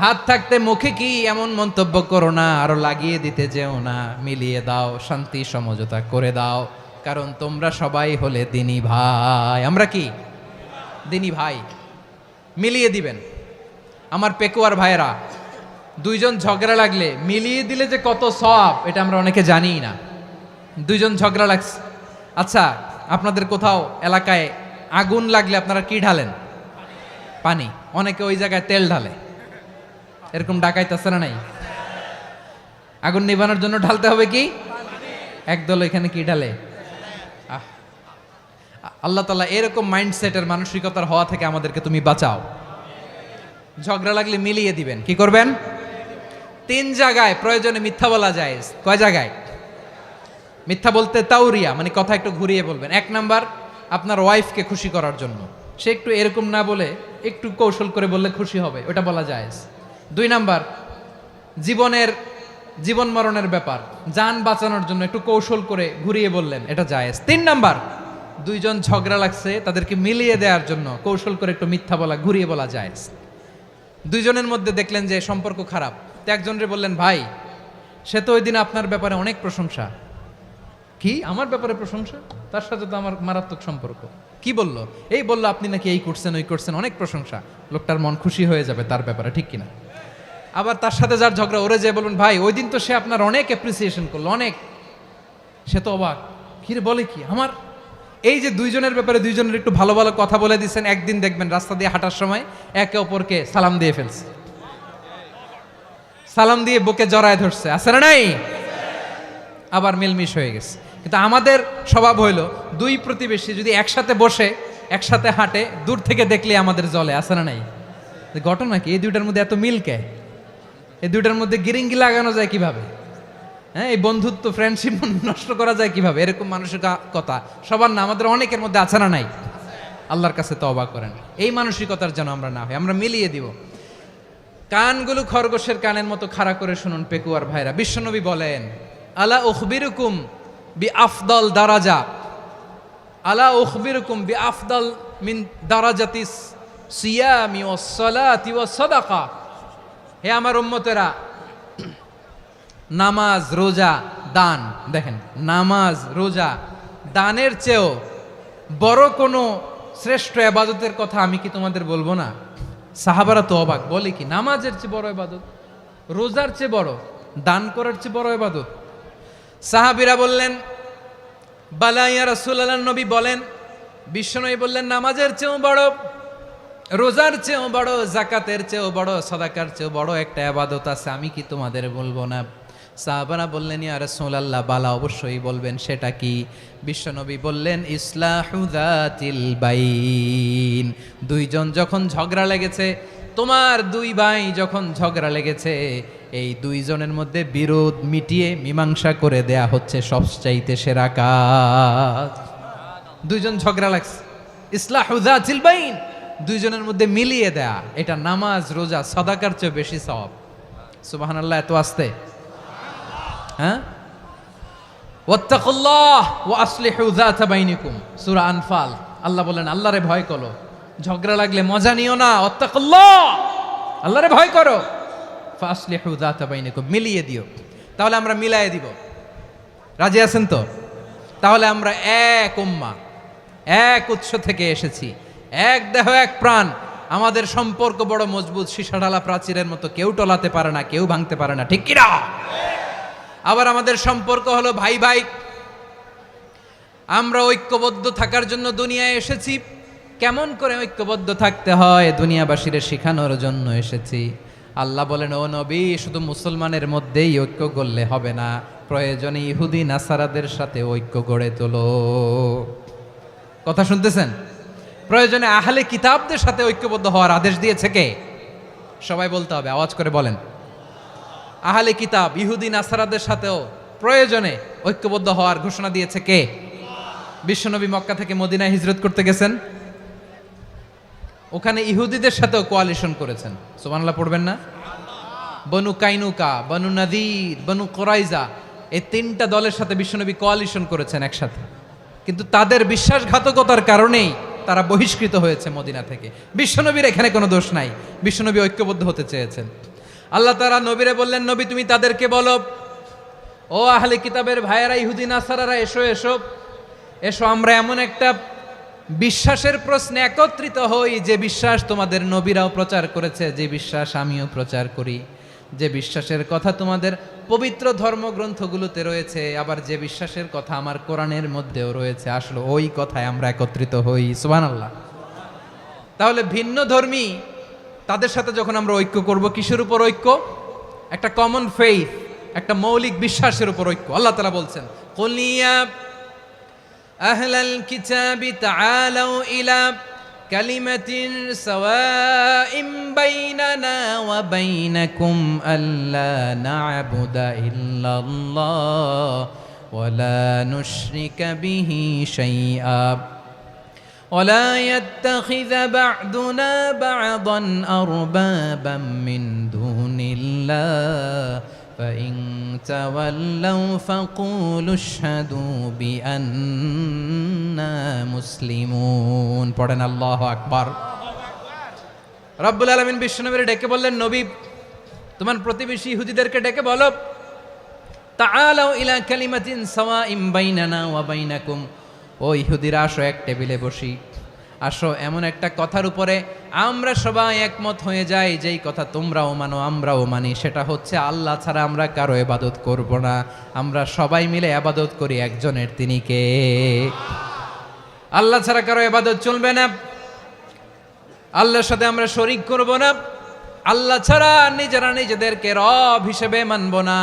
হাত থাকতে মুখে কি এমন মন্তব্য করো না, আরো লাগিয়ে দিতে যেও না। মিলিয়ে দাও, শান্তি সমঝোতা করে দাও, কারণ তোমরা সবাই হলে দিনী ভাই। আমরা কি? দিনী ভাই। মিলিয়ে দিবেন। আমার পেকুয়ার ভাইয়েরা, দুইজন ঝগড়া লাগলে মিলিয়ে দিলে যে কত সওয়াব, এটা আমরা অনেকে জানি না। দুইজন ঝগড়া লাগছে, আচ্ছা আপনাদের কোথাও এলাকায় আগুন লাগলে আপনারা কি ঢালেন? পানি। অনেকে ওই জায়গায় তেল ঢালে। এরকম ডাকাইতেছে না নাই? আগুন নিভানোর জন্য ঢালতে হবে কি? একদল এখানে কি ঢালে? আল্লাহ তাআলা এরকম মাইন্ডসেটের, মানসিকতার হওয়া থেকে আমাদেরকে তুমি বাঁচাও। ঝগড়া লাগলে মিলিয়ে দিবেন। কি করবেন? 3 জায়গায় প্রয়োজনে মিথ্যা বলা যায়। কয় জায়গায় মিথ্যা বলতে? তাওরিয়া, মানে কথা একটু ঘুরিয়ে বলবেন। 1 নাম্বার, আপনার ওয়াইফকে খুশি করার জন্য, সে একটু এরকম না বলে একটু কৌশল করে বললে খুশি হবে, ওটা বলা যায়। 2 নাম্বার, জীবন মরণের ব্যাপার, জান বাঁচানোর জন্য একটু কৌশল করে ঘুরিয়ে বললেন, এটা জায়েজ। 3 নাম্বার, দুইজন ঝগড়া লাগছে, তাদেরকে মিলিয়ে দেওয়ার জন্য কৌশল করে একটু মিথ্যা বলা, ঘুরিয়ে বলা জায়েজ। দুইজনের মধ্যে দেখলেন যে সম্পর্ক খারাপ, তো একজনরে বললেন, ভাই সে তো ওই দিন আপনার ব্যাপারে অনেক প্রশংসা। কি আমার ব্যাপারে প্রশংসা? তার সাথে তো আমার মারাত্মক সম্পর্ক। কি বললো? এই বললো আপনি নাকি এই করছেন, ওই করছেন, অনেক প্রশংসা। লোকটার মন খুশি হয়ে যাবে তার ব্যাপারে, ঠিক কিনা? আবার তার সাথে যার ঝগড়া, ওরে যে বলবেন, ভাই ওই দিন তো সে আপনার অনেক অ্যাপ্রিসিয়েশন করলো, অনেক। সে তো অবাক, কিরে বলে কি আমার? এই যে দুইজনের ব্যাপারে দুইজনের একটু ভালো ভালো কথা বলে দিচ্ছেন, একদিন দেখবেন রাস্তা দিয়ে হাঁটার সময় একে অপরকে সালাম দিয়ে ফেলছে, সালাম দিয়ে বুকে জড়ায় ধরছে, আছে না নাই? আবার মিলমিশ হয়ে গেছে। কিন্তু আমাদের স্বভাব হইল, দুই প্রতিবেশী যদি একসাথে বসে একসাথে হাঁটে, দূর থেকে দেখলে আমাদের জলে, আছে না নাই? ঘটনা কি? এই দুইটার মধ্যে এত মিল কে? এই দুইটার মধ্যে গিরিঙ্গি লাগানো যায় কিভাবে? হ্যাঁ, এই বন্ধুত্ব, ফ্রেন্ডশিপ নষ্ট করা যায় কিভাবে? এরকম মানসিকতা সবার না, আমাদের অনেকের মধ্যে আছে না নাই? আল্লাহর কাছে তওবা করেন, এই মানসিকতার যেন আমরা না হই, আমরা মিলিয়ে দিব। কানগুলো খরগোশের কানের মতো খাড়া করে শুনুন পেকুয়ার ভাইরা। বিশ্বনবী বলেন, আলা উখবিরুকুম বি আফদল দারাজা, আলা উখবিরুকুম বি আফদল মিন দারাজাতিস সিয়ামি ওয়াস সালাতি ওয়াস সাদাকা। হে আমার উম্মতেরা, নামাজ, রোজা, দান, দেখেন নামাজ, রোজা, দানের চেয়েও বড় কোনো শ্রেষ্ঠ ইবাদতের কথা আমি কি তোমাদের বলবো না? সাহাবারা তো অবাক, বলে কি নামাজের চেয়ে বড় ইবাদত, রোজার চেয়ে বড়, দান করার চেয়ে বড় ইবাদত? সাহাবীরা বললেন, বালা ইয়া রাসূলুল্লাহ। নবী বলেন, বিশ্বনবী বললেন, নামাজের চেয়েও বড়, রোজার চেয়েও বড়, যাকাতের চেয়েও বড়, সাদাকার চেয়েও বড় একটা ইবাদত আছে, আমি কি তোমাদের বলবো না? সাহাবারা বললেন, ইয়া রাসূলুল্লাহ, বালা, অবশ্যই বলবেন, সেটা কি? বিশ্বনবী বললেন, ইসলাহু যাতিল বাইন। দুইজন যখন ঝগড়া লেগেছে, তোমার দুই ভাই যখন ঝগড়া লেগেছে, এই দুইজনের মধ্যে বিরোধ মিটিয়ে মীমাংসা করে দেয়া হচ্ছে সবচাইতে সেরা কাজ। দুইজন ঝগড়া লাগছে, ইসলাহু যাতিল বাইন, দুইজনের মধ্যে মিলিয়ে দেয়া, এটা নামাজ রোজা সাদাকার চেয়ে বেশি সওয়াব। সুবহানাল্লাহ, এত আস্তে, হ্যাঁ। ওয়াত্তাকুল্লাহ ওয়া আসলিহু যাতা বাইনিকুম, সূরা আনফাল। আল্লাহ বলেন আল্লাহরে ভয় করো, ঝগড়া লাগলে মজা নিও না, ওয়াত্তাকুল্লাহ, আল্লাহরে ভয় করো, ফাসলিহু যাতা বাইনিকুম, মিলিয়ে দিও। তাহলে আমরা মিলায়ে দিব, রাজি আছেন তো? তাহলে আমরা এক উম্মাহ, এক উৎস থেকে এসেছি, এক দেহ এক প্রাণ, আমাদের সম্পর্ক বড় মজবুত, সীসাঢালা প্রাচীরের মতো, কেউ টলাতে পারে না, কেউ ভাঙতে পারে না, ঠিক কিনা? আবার আমাদের সম্পর্ক হলো ভাই ভাই, আমরা ঐক্যবদ্ধ থাকার জন্য দুনিয়ায় এসেছি। কেমন করে ঐক্যবদ্ধ থাকতে হয় দুনিয়াবাসীর শেখানোর জন্য এসেছি। আল্লাহ বলেন, ও নবী, শুধু মুসলমানের মধ্যেই ঐক্য গড়লে হবে না, প্রয়োজনে ইহুদি নাসারাদের সাথে ঐক্য গড়ে তোলো। কথা শুনতেছেন? প্রয়োজনে আহলে কিতাবদের সাথে ঐক্যবদ্ধ হওয়ার আদেশ দিয়েছে কে? সবাই বলতে হবে, আওয়াজ করে বলেন। আহলে কিতাব ইহুদি নাসারাদের সাথেও প্রয়োজনে ঐক্যবদ্ধ হওয়ার ঘোষণা দিয়েছে কে? বিশ্বনবী মক্কা থেকে মদিনায় হিজরত করতে গেছেন, ওখানে ইহুদিদের সাথেও কোয়ালিশন করেছেন। সুবহানাল্লাহ পড়বেন না? বনু কাইনুকা, বনু নাদির, বনু কুরাইজা, এই তিনটা দলের সাথে বিশ্বনবী কোয়ালিশন করেছেন একসাথে, কিন্তু তাদের বিশ্বাসঘাতকতার কারণেই তারা বহিষ্কৃত হয়েছে মদিনা থেকে। বিশ্বনবীর এখানে কোনো দোষ নাই, বিশ্বনবী ঐক্যবদ্ধ হতে চেয়েছেন। আল্লাহ তাআলা নবীরে বললেন, নবী তুমি তাদেরকে বলো, ও আহলে কিতাবের ভাইয়েরা, ইহুদি নাসারারা, এসো এসো এসো, আমরা এমন একটা বিশ্বাসের প্রশ্নে একত্রিত হই, যে বিশ্বাস তোমাদের নবীরাও প্রচার করেছে, যে বিশ্বাস আমিও প্রচার করি, যে বিশ্বাসের কথা তোমাদের পবিত্র ধর্মগ্রন্থগুলোতে রয়েছে, আবার যে বিশ্বাসের কথা আমার কোরআনের মধ্যেও রয়েছে, আসলে ওই কথায় আমরা একত্রিত হই। সুবহানাল্লাহ। তাহলে ভিন্ন ধর্মী তাদের সাথে যখন আমরা ঐক্য করব, কিসের উপর ঐক্য? একটা কমন ফেইথ, একটা মৌলিক বিশ্বাসের উপর ঐক্য। আল্লাহ তাআলা বলছেন, কুল ইয়া আহলাল কিতাবি তাআলাউ ইলা কালিমাতিন সাওয়াইম বাইনানা ওয়া বাইনাকুম আল্লা না'বুদা ইল্লাল্লাহ ওয়া লা নুশরিকা বিহি শাইআ ولا يتخذ بعضنا بعضا أربابا من دون الله فإن تولوا فقولوا اشهدوا بأننا مسلمون। পড়েন আল্লাহু আকবার। রব্বুল আলামিন বিশ্বনবীর ডেকে বললেন, নবী তোমার প্রতিবেশী ইহুদিদেরকে ডেকে বলো, তাআলাউ ইলা কালিমাতিন সাওয়াইম বাইনানা ওয়া বাইনাকুম, ও ইহুদিরা আসো, এক টেবিলে বসি, আসো এমন একটা কথার উপরে আমরা সবাই একমত হয়ে যাই, যেই কথা তোমরাও মানো আমরাও মানি, সেটা হচ্ছে আল্লাহ ছাড়া আমরা কারো ইবাদত করব না, আমরা সবাই মিলে ইবাদত করি একজনের, তিনি কে? আল্লাহ ছাড়া কারো ইবাদত চলবে না, আল্লাহর সাথে আমরা শরীক করব না, আল্লাহ ছাড়া নিজেরা নিজেদেরকে রব হিসেবে মানব না।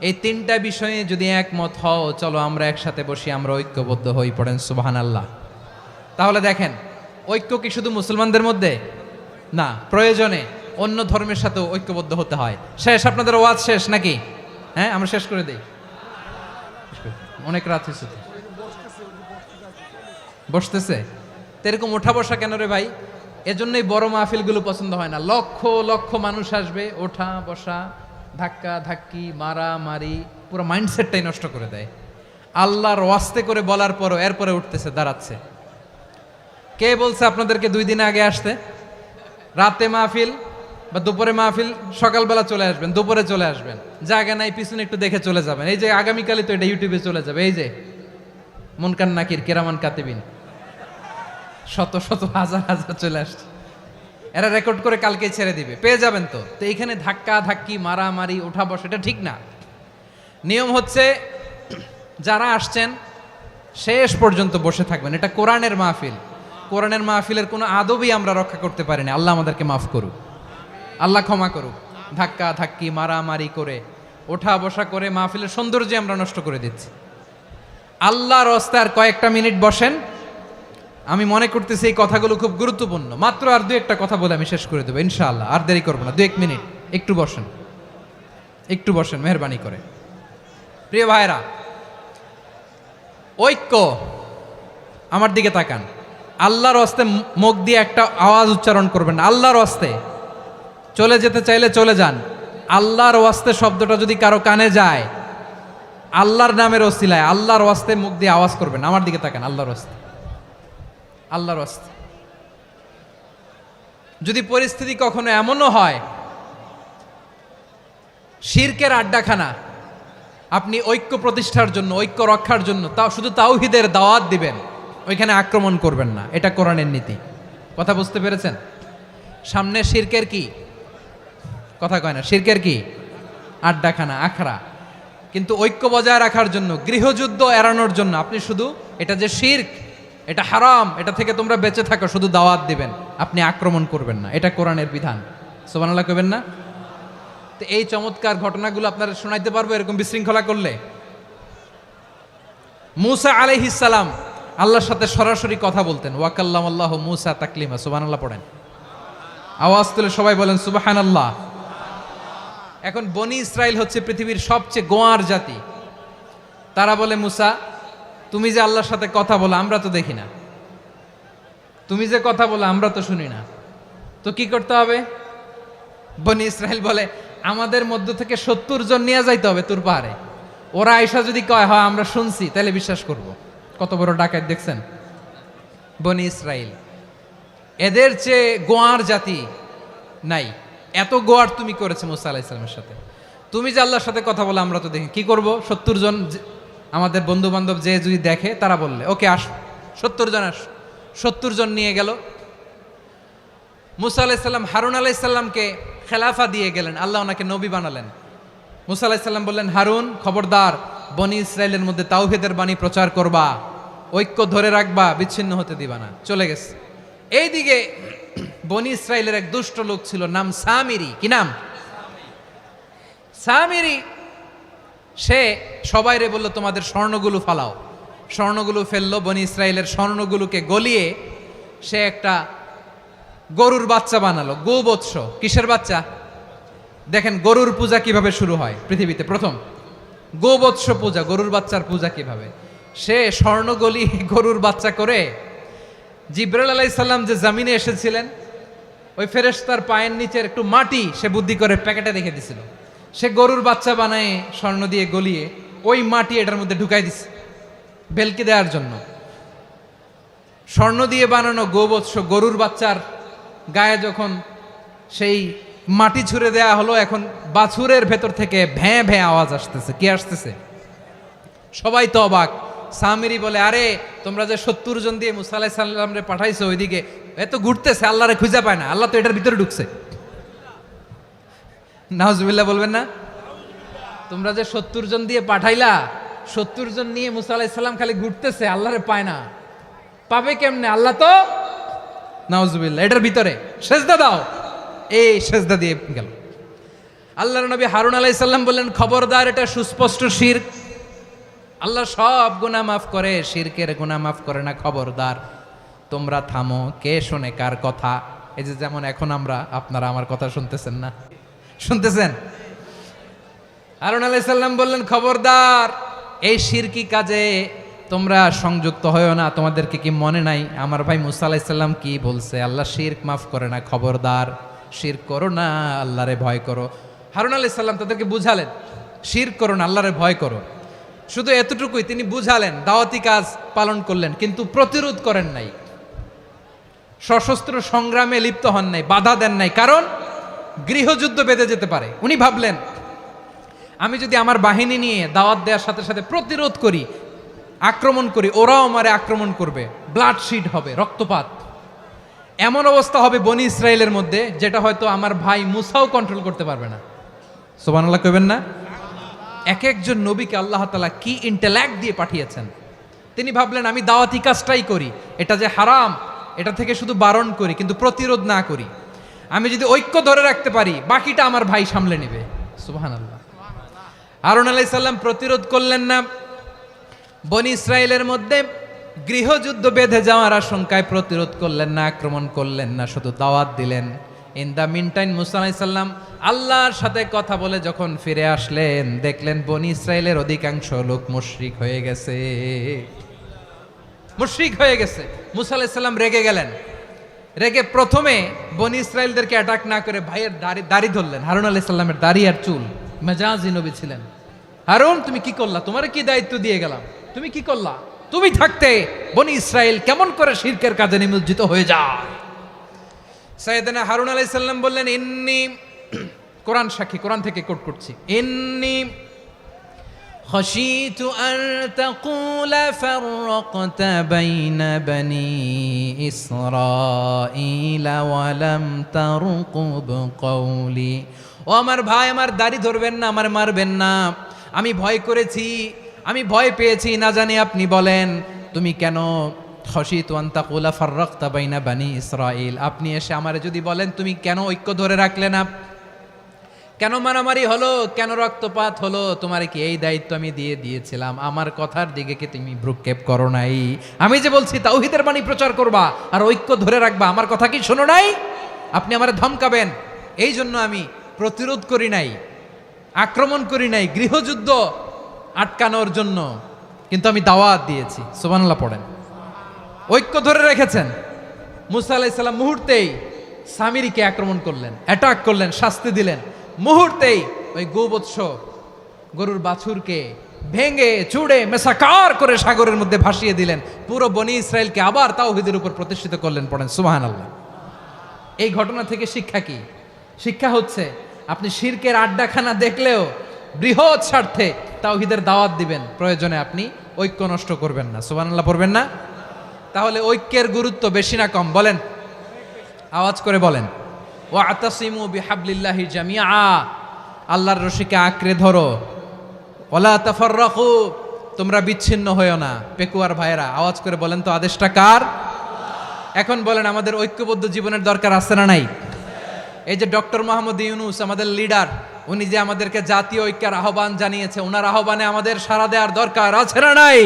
এই তিনটা বিষয়ে যদি একমত হও, চলো আমরা একসাথে বসি, আমরা ঐক্যবদ্ধ হই। পড়েন সুবহানাল্লাহ। তাহলে দেখেন, ঐক্য কি শুধু মুসলমানদের মধ্যে না, প্রয়োজনে অন্য ধর্মের সাথেও ঐক্যবদ্ধ হতে হয়। শেষ, আপনাদের ওয়াজ শেষ নাকি? হ্যাঁ, আমরা শেষ করে দেই, অনেক রাত হয়েছে। বসতেছে তো এরকম ওঠা বসা কেন রে ভাই? এজন্যই বড় মাহফিলগুলো পছন্দ হয় না। লক্ষ লক্ষ মানুষ আসবে, ওঠা বসা, ধাক্কা ধাক্কি, মারা মারি, পুরো মাইন্ডসেটটাই নষ্ট করে দেয়। আল্লাহর ওয়াস্তে করে বলার পরও এরপরে উঠতেছে, দাঁড়াচ্ছে। কে বলছে আপনাদেরকে 2 দিন আগে আসতে? রাতে মাহফিল বা দুপুরে মাহফিল, সকালবেলা চলে আসবেন, দুপুরে চলে আসবেন, জায়গা নাই পিছনে একটু দেখে চলে যাবেন। এই যে আগামীকালই তো এটা ইউটিউবে চলে যাবে, এই যে মুনকার নাকির কিরামান কাতিবিন, শত শত হাজার হাজার চলে আসছে, এরা রেকর্ড করে কালকে ছেড়ে দিবে, পেয়ে যাবেন। তো এইখানে ধাক্কা ধাক্কি, মারামারি, ওঠা বসা, এটা ঠিক না। নিয়ম হচ্ছে যারা আসছেন শেষ পর্যন্ত বসে থাকবেন। এটা কোরআনের মাহফিল, কোরআনের মাহফিলের কোনো আদবই আমরা রক্ষা করতে পারিনি। আল্লাহ আমাদেরকে মাফ করুক, আল্লাহ ক্ষমা করুক। ধাক্কা ধাক্কি, মারামারি করে, ওঠা বসা করে মাহফিলের সৌন্দর্য আমরা নষ্ট করে দিচ্ছি। আল্লাহর রাস্তায় আর কয়েকটা মিনিট বসেন। আমি মনে করতেছি এই কথাগুলো খুব গুরুত্বপূর্ণ। মাত্র আর 2-1টা কথা বলে আমি শেষ করে দেবো ইনশাআল্লাহ, আর দেরি করবো না। 2-1 মিনিট একটু বসেন, একটু বসেন মেহরবানি করে। প্রিয় ভাইরা, ঐক্য, আমার দিকে তাকান, আল্লাহর ওয়াস্তে মুখ দিয়ে একটা আওয়াজ উচ্চারণ করবেন না, আল্লাহর ওয়াস্তে। চলে যেতে চাইলে চলে যান, আল্লাহর ওয়াস্তে শব্দটা যদি কারো কানে যায়, আল্লাহর নামের ওসিলায় আল্লাহর ওয়াস্তে মুখ দিয়ে আওয়াজ করবেন। আমার দিকে তাকান, আল্লাহর ওয়াস্তে, আল্লাহর ওয়াস্তে। যদি পরিস্থিতি কখনো এমনও হয় শিরকের আড্ডাখানা, আপনি ঐক্য প্রতিষ্ঠার জন্য, ঐক্য রক্ষার জন্য শুধু তাওহীদের দাওয়াত দিবেন, ওইখানে আক্রমণ করবেন না। এটা কোরআনের নীতি। কথা বুঝতে পেরেছেন? সামনে শিরকের কি কথা কয় না, শিরকের কি আড্ডাখানা, আখড়া। কিন্তু ঐক্য বজায় রাখার জন্য, গৃহযুদ্ধ এড়ানোর জন্য আপনি শুধু এটা যে শিরক, এটা হারাম, এটা থেকে তোমরা বেঁচে থাকো, শুধু দাওয়াত দিবেন, আপনি আক্রমণ করবেন না। এটা কোরআনের বিধান। সুবহানাল্লাহ কইবেন না? তো এই চমৎকার ঘটনাগুলো আপনারা শোনাইতে পারবো এরকম বিশৃঙ্খলা করলে। মূসা আলাইহিস সালাম আল্লাহর সাথে সরাসরি কথা বলতেন। ওয়াকাল্লামাল্লাহু মূসা তাকলিমা। সুবহানাল্লাহ পড়েন, আওয়াজ তুলে সবাই বলেন সুবহানাল্লাহ। এখন বনি ইসরাইল হচ্ছে পৃথিবীর সবচেয়ে গোয়ার জাতি। তারা বলে, মূসা তুমি যে আল্লাহর সাথে কথা বলো আমরা তো দেখি না, তুমি যে কথা বলো আমরা তো শুনি না, তো কি করতে হবে? বনি ইসরাইল বলে, আমাদের মধ্য থেকে 70 জন নিয়ে যাইতে হবে তুর পাহাড়ে। ওরা আয়েশা যদি কয় হয় আমরা শুনছি, তাহলে বিশ্বাস করব। কত বড় ডাকাত দেখছেন বনি ইসরাইল। এদের চেয়ে গোয়ার জাতি নাই। এত গোয়ার তুমি করেছে মুসা আলাইহিস সালামের সাথে। তুমি যে আল্লাহর সাথে কথা বলে আমরা তো দেখি, কি করব? 70 জন আমাদের বন্ধু বান্ধব যে যদি দেখে, তারা বললে ওকে আস, 70 জন আস। 70 জন নিয়ে গেল। মুসা আলাইহিস সালাম হারুন আলাইহিস সালামকে খেলাফা দিয়ে গেলেন, আল্লাহ ওনাকে নবী বানালেন। মুসা আলাইহিস সালাম বললেন, হারুন খবরদার, বনি ইসরাইলের মধ্যে তাওহীদের বাণী প্রচার করবা, ঐক্য ধরে রাখবা, বিচ্ছিন্ন হতে দিবা না। চলে গেছে। এইদিকে বনি ইসরাইলের এক দুষ্ট লোক ছিল, নাম সামিরি। কি নাম? সামিরি। সে সবাইরে বলল তোমাদের স্বর্ণগুলো ফালাও। স্বর্ণগুলো ফেললো। বনি ইসরাইলের স্বর্ণগুলোকে গলিয়ে সে একটা গরুর বাচ্চা বানালো। গোবৎস। কিসের বাচ্চা? দেখেন গরুর পূজা কিভাবে শুরু হয় পৃথিবীতে প্রথম। গোবৎস পূজা, গরুর বাচ্চার পূজা কিভাবে। সে স্বর্ণ গলি গরুর বাচ্চা করে জিবরাইল আলাইহিস সালাম যে জমিনে এসেছিলেন, ওই ফেরেশতার পায়ের নিচের একটু মাটি সে বুদ্ধি করে প্যাকেটে রেখে দিছিল। সে গরুর বাচ্চা বানায় স্বর্ণ দিয়ে গলিয়ে ওই মাটি এটার মধ্যে ঢুকাই দিছে ভেলকি দেওয়ার জন্য। স্বর্ণ দিয়ে বানানো গোবৎস গরুর বাচ্চার গায়ে যখন সেই মাটি ছুঁড়ে দেয়া হলো, এখন বাছুরের ভেতর থেকে ভ্যাঁ ভ্যাঁ আওয়াজ আসতেছে। কি আসতেছে? সবাই তো অবাক। সামিরি বলে, আরে তোমরা যে 70 জন দিয়ে মুসা আলাইহিস সালামরে পাঠাইছো, ওইদিকে এত ঘুরতেছে, আল্লাহরে খুঁজে পায় না, আল্লাহ তো এটার ভিতরে ঢুকছে। নাউজুবিল্লাহ বলবেন না? তোমরা যে 70 জন দিয়ে পাঠাইলা, 70 জন নিয়ে মুসা আলাইহিস সালাম খালি ঘুরতেছে, আল্লাহরে পায় না। পাবে কেমনে? আল্লাহ তো, নাউজুবিল্লাহ, এটার ভিতরে সেজদা দাও। এই সেজদা দিয়ে গেল। আল্লাহর নবী হারুন আলাইহিস সালাম বললেন, খবরদার, এটা সুস্পষ্ট শিরক। আল্লাহ সব গুনাহ মাফ করে, শিরকের গুনাহ মাফ করে না। খবরদার, তোমরা থামো। কে শোনে কার কথা? এই যে যেমন এখন আপনারা আমার কথা শুনতেছেন না? শুনতেছেন? হারুন আলাইহিস সালাম বললেন, খবরদার, এই শিরকি কাজে তোমরা সংযুক্ত হয়ো না। তোমাদেরকে কি মনে নাই আমার ভাই মুসা আলাইহিস সালাম কি বলছে? আল্লাহ শিরক মাফ করে না। খবরদার, শিরক করো না, আল্লাহরে ভয় করো। হারুন আলাইহিস সালাম তাদেরকে বুঝালেন, শিরক করো না, আল্লাহরে ভয় করো। শুধু এতটুকুই তিনি বুঝালেন, দাওয়াতি কাজ পালন করলেন, কিন্তু প্রতিরোধ করেন নাই, সশস্ত্র সংগ্রামে লিপ্ত হন নাই, বাধা দেন নাই। কারণ গৃহযুদ্ধ বেঁধে যেতে পারে। উনি ভাবলেন, আমি যদি আমার বাহিনী নিয়ে দাওয়াত দেওয়ার সাথে সাথে প্রতিরোধ করি, আক্রমণ করি, ওরাও আমারে আক্রমণ করবে, ব্লাডশিড হবে, রক্তপাত। এমন অবস্থা হবে বনি ইসরায়েলের মধ্যে, যেটা হয়তো আমার ভাই মুসাও কন্ট্রোল করতে পারবে না। সুবহানাল্লাহ কইবেন না? এক একজন নবীকে আল্লাহ তাআলা কি ইন্টেলেক্ট দিয়ে পাঠিয়েছেন। তিনি ভাবলেন, আমি দাওয়াতি কাজটাই করি, এটা যে হারাম এটা থেকে শুধু বারণ করি, কিন্তু প্রতিরোধ না করি। আমি যদি ঐক্য ধরে রাখতে পারি, বাকিটা আমার ভাই সামলে নেবে। সুবহানাল্লাহ। হারুন আলাইহিস সালাম প্রতিরোধ করলেন না। বনি ইসরায়েলের মধ্যে গৃহযুদ্ধ বেঁধে যাওয়ার আশঙ্কায় প্রতিরোধ করলেন না, আক্রমণ করলেন না, শুধু দাওয়াত দিলেন। ইন দ্য মিন টাইম মুসা আলাইহিস সালাম আল্লাহর সাথে কথা বলে যখন ফিরে আসলেন, দেখলেন বনি ইসরায়েলের অধিকাংশ লোক মুশরিক হয়ে গেছে। মুশরিক হয়ে গেছে। মুসা আলাইহিস সালাম রেগে গেলেন। রেগে প্রথমে বনি ইসরায়েলদেরকে অ্যাটাক না করে ভাইয়ের দাড়ি ধরলেন। হারুন আলাইহিস সালামের দাড়ি আর চুল। মেজাজি নবী ছিলেন। হারুন, তুমি কি করলা? তোমার কি দায়িত্ব দিয়ে গেলাম, তুমি কি করলা? তুমি থাকতে বনি ইসরায়েল কেমন করে শিরকের কাজে নিমজ্জিত হয়ে যায়? সাইয়েদনা হারুন আলাইহিস সালাম বললেন, ইন্নী, কোরআন সাক্ষী, কোরআন থেকে কোট করছি, ইন্নী خشيت أن تقول فرقت بين بني إسرائيل ولم ترقب قولي। ও আমার ভাই, আমার দাড়ি ধরবেন না, আমার মারবেন না। আমি ভয় করেছি, আমি ভয় পেয়েছি, না জানি আপনি বলেন তুমি কেন খশিতু আন তাকুলা ফাররাকতা বাইনা বানি ইসরাইল, আপনি এসে আমারে যদি বলেন তুমি কেন ঐক্য ধরে রাখলে না, কেন মারামারি হলো, কেন রক্তপাত হলো, তোমার কি এই দায়িত্ব আমি দিয়ে দিয়েছিলাম? আমার কথার দিকে কি তুমি ভ্রুক্ষেপ করো নাই? আমি যে বলছি তাওহীদের বাণী প্রচার করবা আর ঐক্য ধরে রাখবা, আমার কথা কি শোনো নাই? আপনি আমারে ধমকাবেন, এই জন্য আমি প্রতিরোধ করি নাই, আক্রমণ করি নাই, গৃহযুদ্ধ আটকানোর জন্য কিন্তু আমি দাওয়াত দিয়েছি। সুবহানাল্লাহ পড়েন। ঐক্য ধরে রেখেছেন। মুসা আলাইহিস সালাম মুহূর্তেই সামিরীকে আক্রমণ করলেন, অ্যাটাক করলেন, শাস্তি দিলেন। মুহূর্তেই ওই গোবৎস গরুর বাছুরকে ভেঙে চুড়ে মেসাকার করে সাগরের মধ্যে ভাসিয়ে দিলেন। পুরো বনি ইসরায়েলকে আবার তাওহীদের উপর প্রতিষ্ঠিত করলেন। পড়েন সুবহানাল্লাহ। এই ঘটনা থেকে শিক্ষা কি? শিক্ষা হচ্ছে আপনি শিরকের আড্ডাখানা দেখলেও বৃহৎ স্বার্থে তাওহীদের দাওয়াত দিবেন, প্রয়োজনে আপনি ঐক্য নষ্ট করবেন না। সুবহানাল্লাহ পড়বেন না? তাহলে ঐক্যের গুরুত্ব বেশি না কম? বলেন, আওয়াজ করে বলেন। ওয়াতাসিমু বিহাবলিল্লাহি জামিআ, আল্লাহর রশিকে আঁকড়ে ধরো। ওয়ালা তাফাররাকু, তোমরা বিচ্ছিন্ন হয়ো না। পেকুয়ার ভাইরা আওয়াজ করে বলেন তো, আদেশটা কার? এখন বলেন, আমাদের ঐক্যবদ্ধ জীবনের দরকার আছে না নাই? এই যে ডক্টর মোহাম্মদ ইউনূস আমাদের লিডার, উনি যে আমাদেরকে জাতীয় ঐক্যের আহ্বান জানিয়েছে, ওনার আহ্বানে আমাদের সাড়া দেওয়ার দরকার আছে না নাই?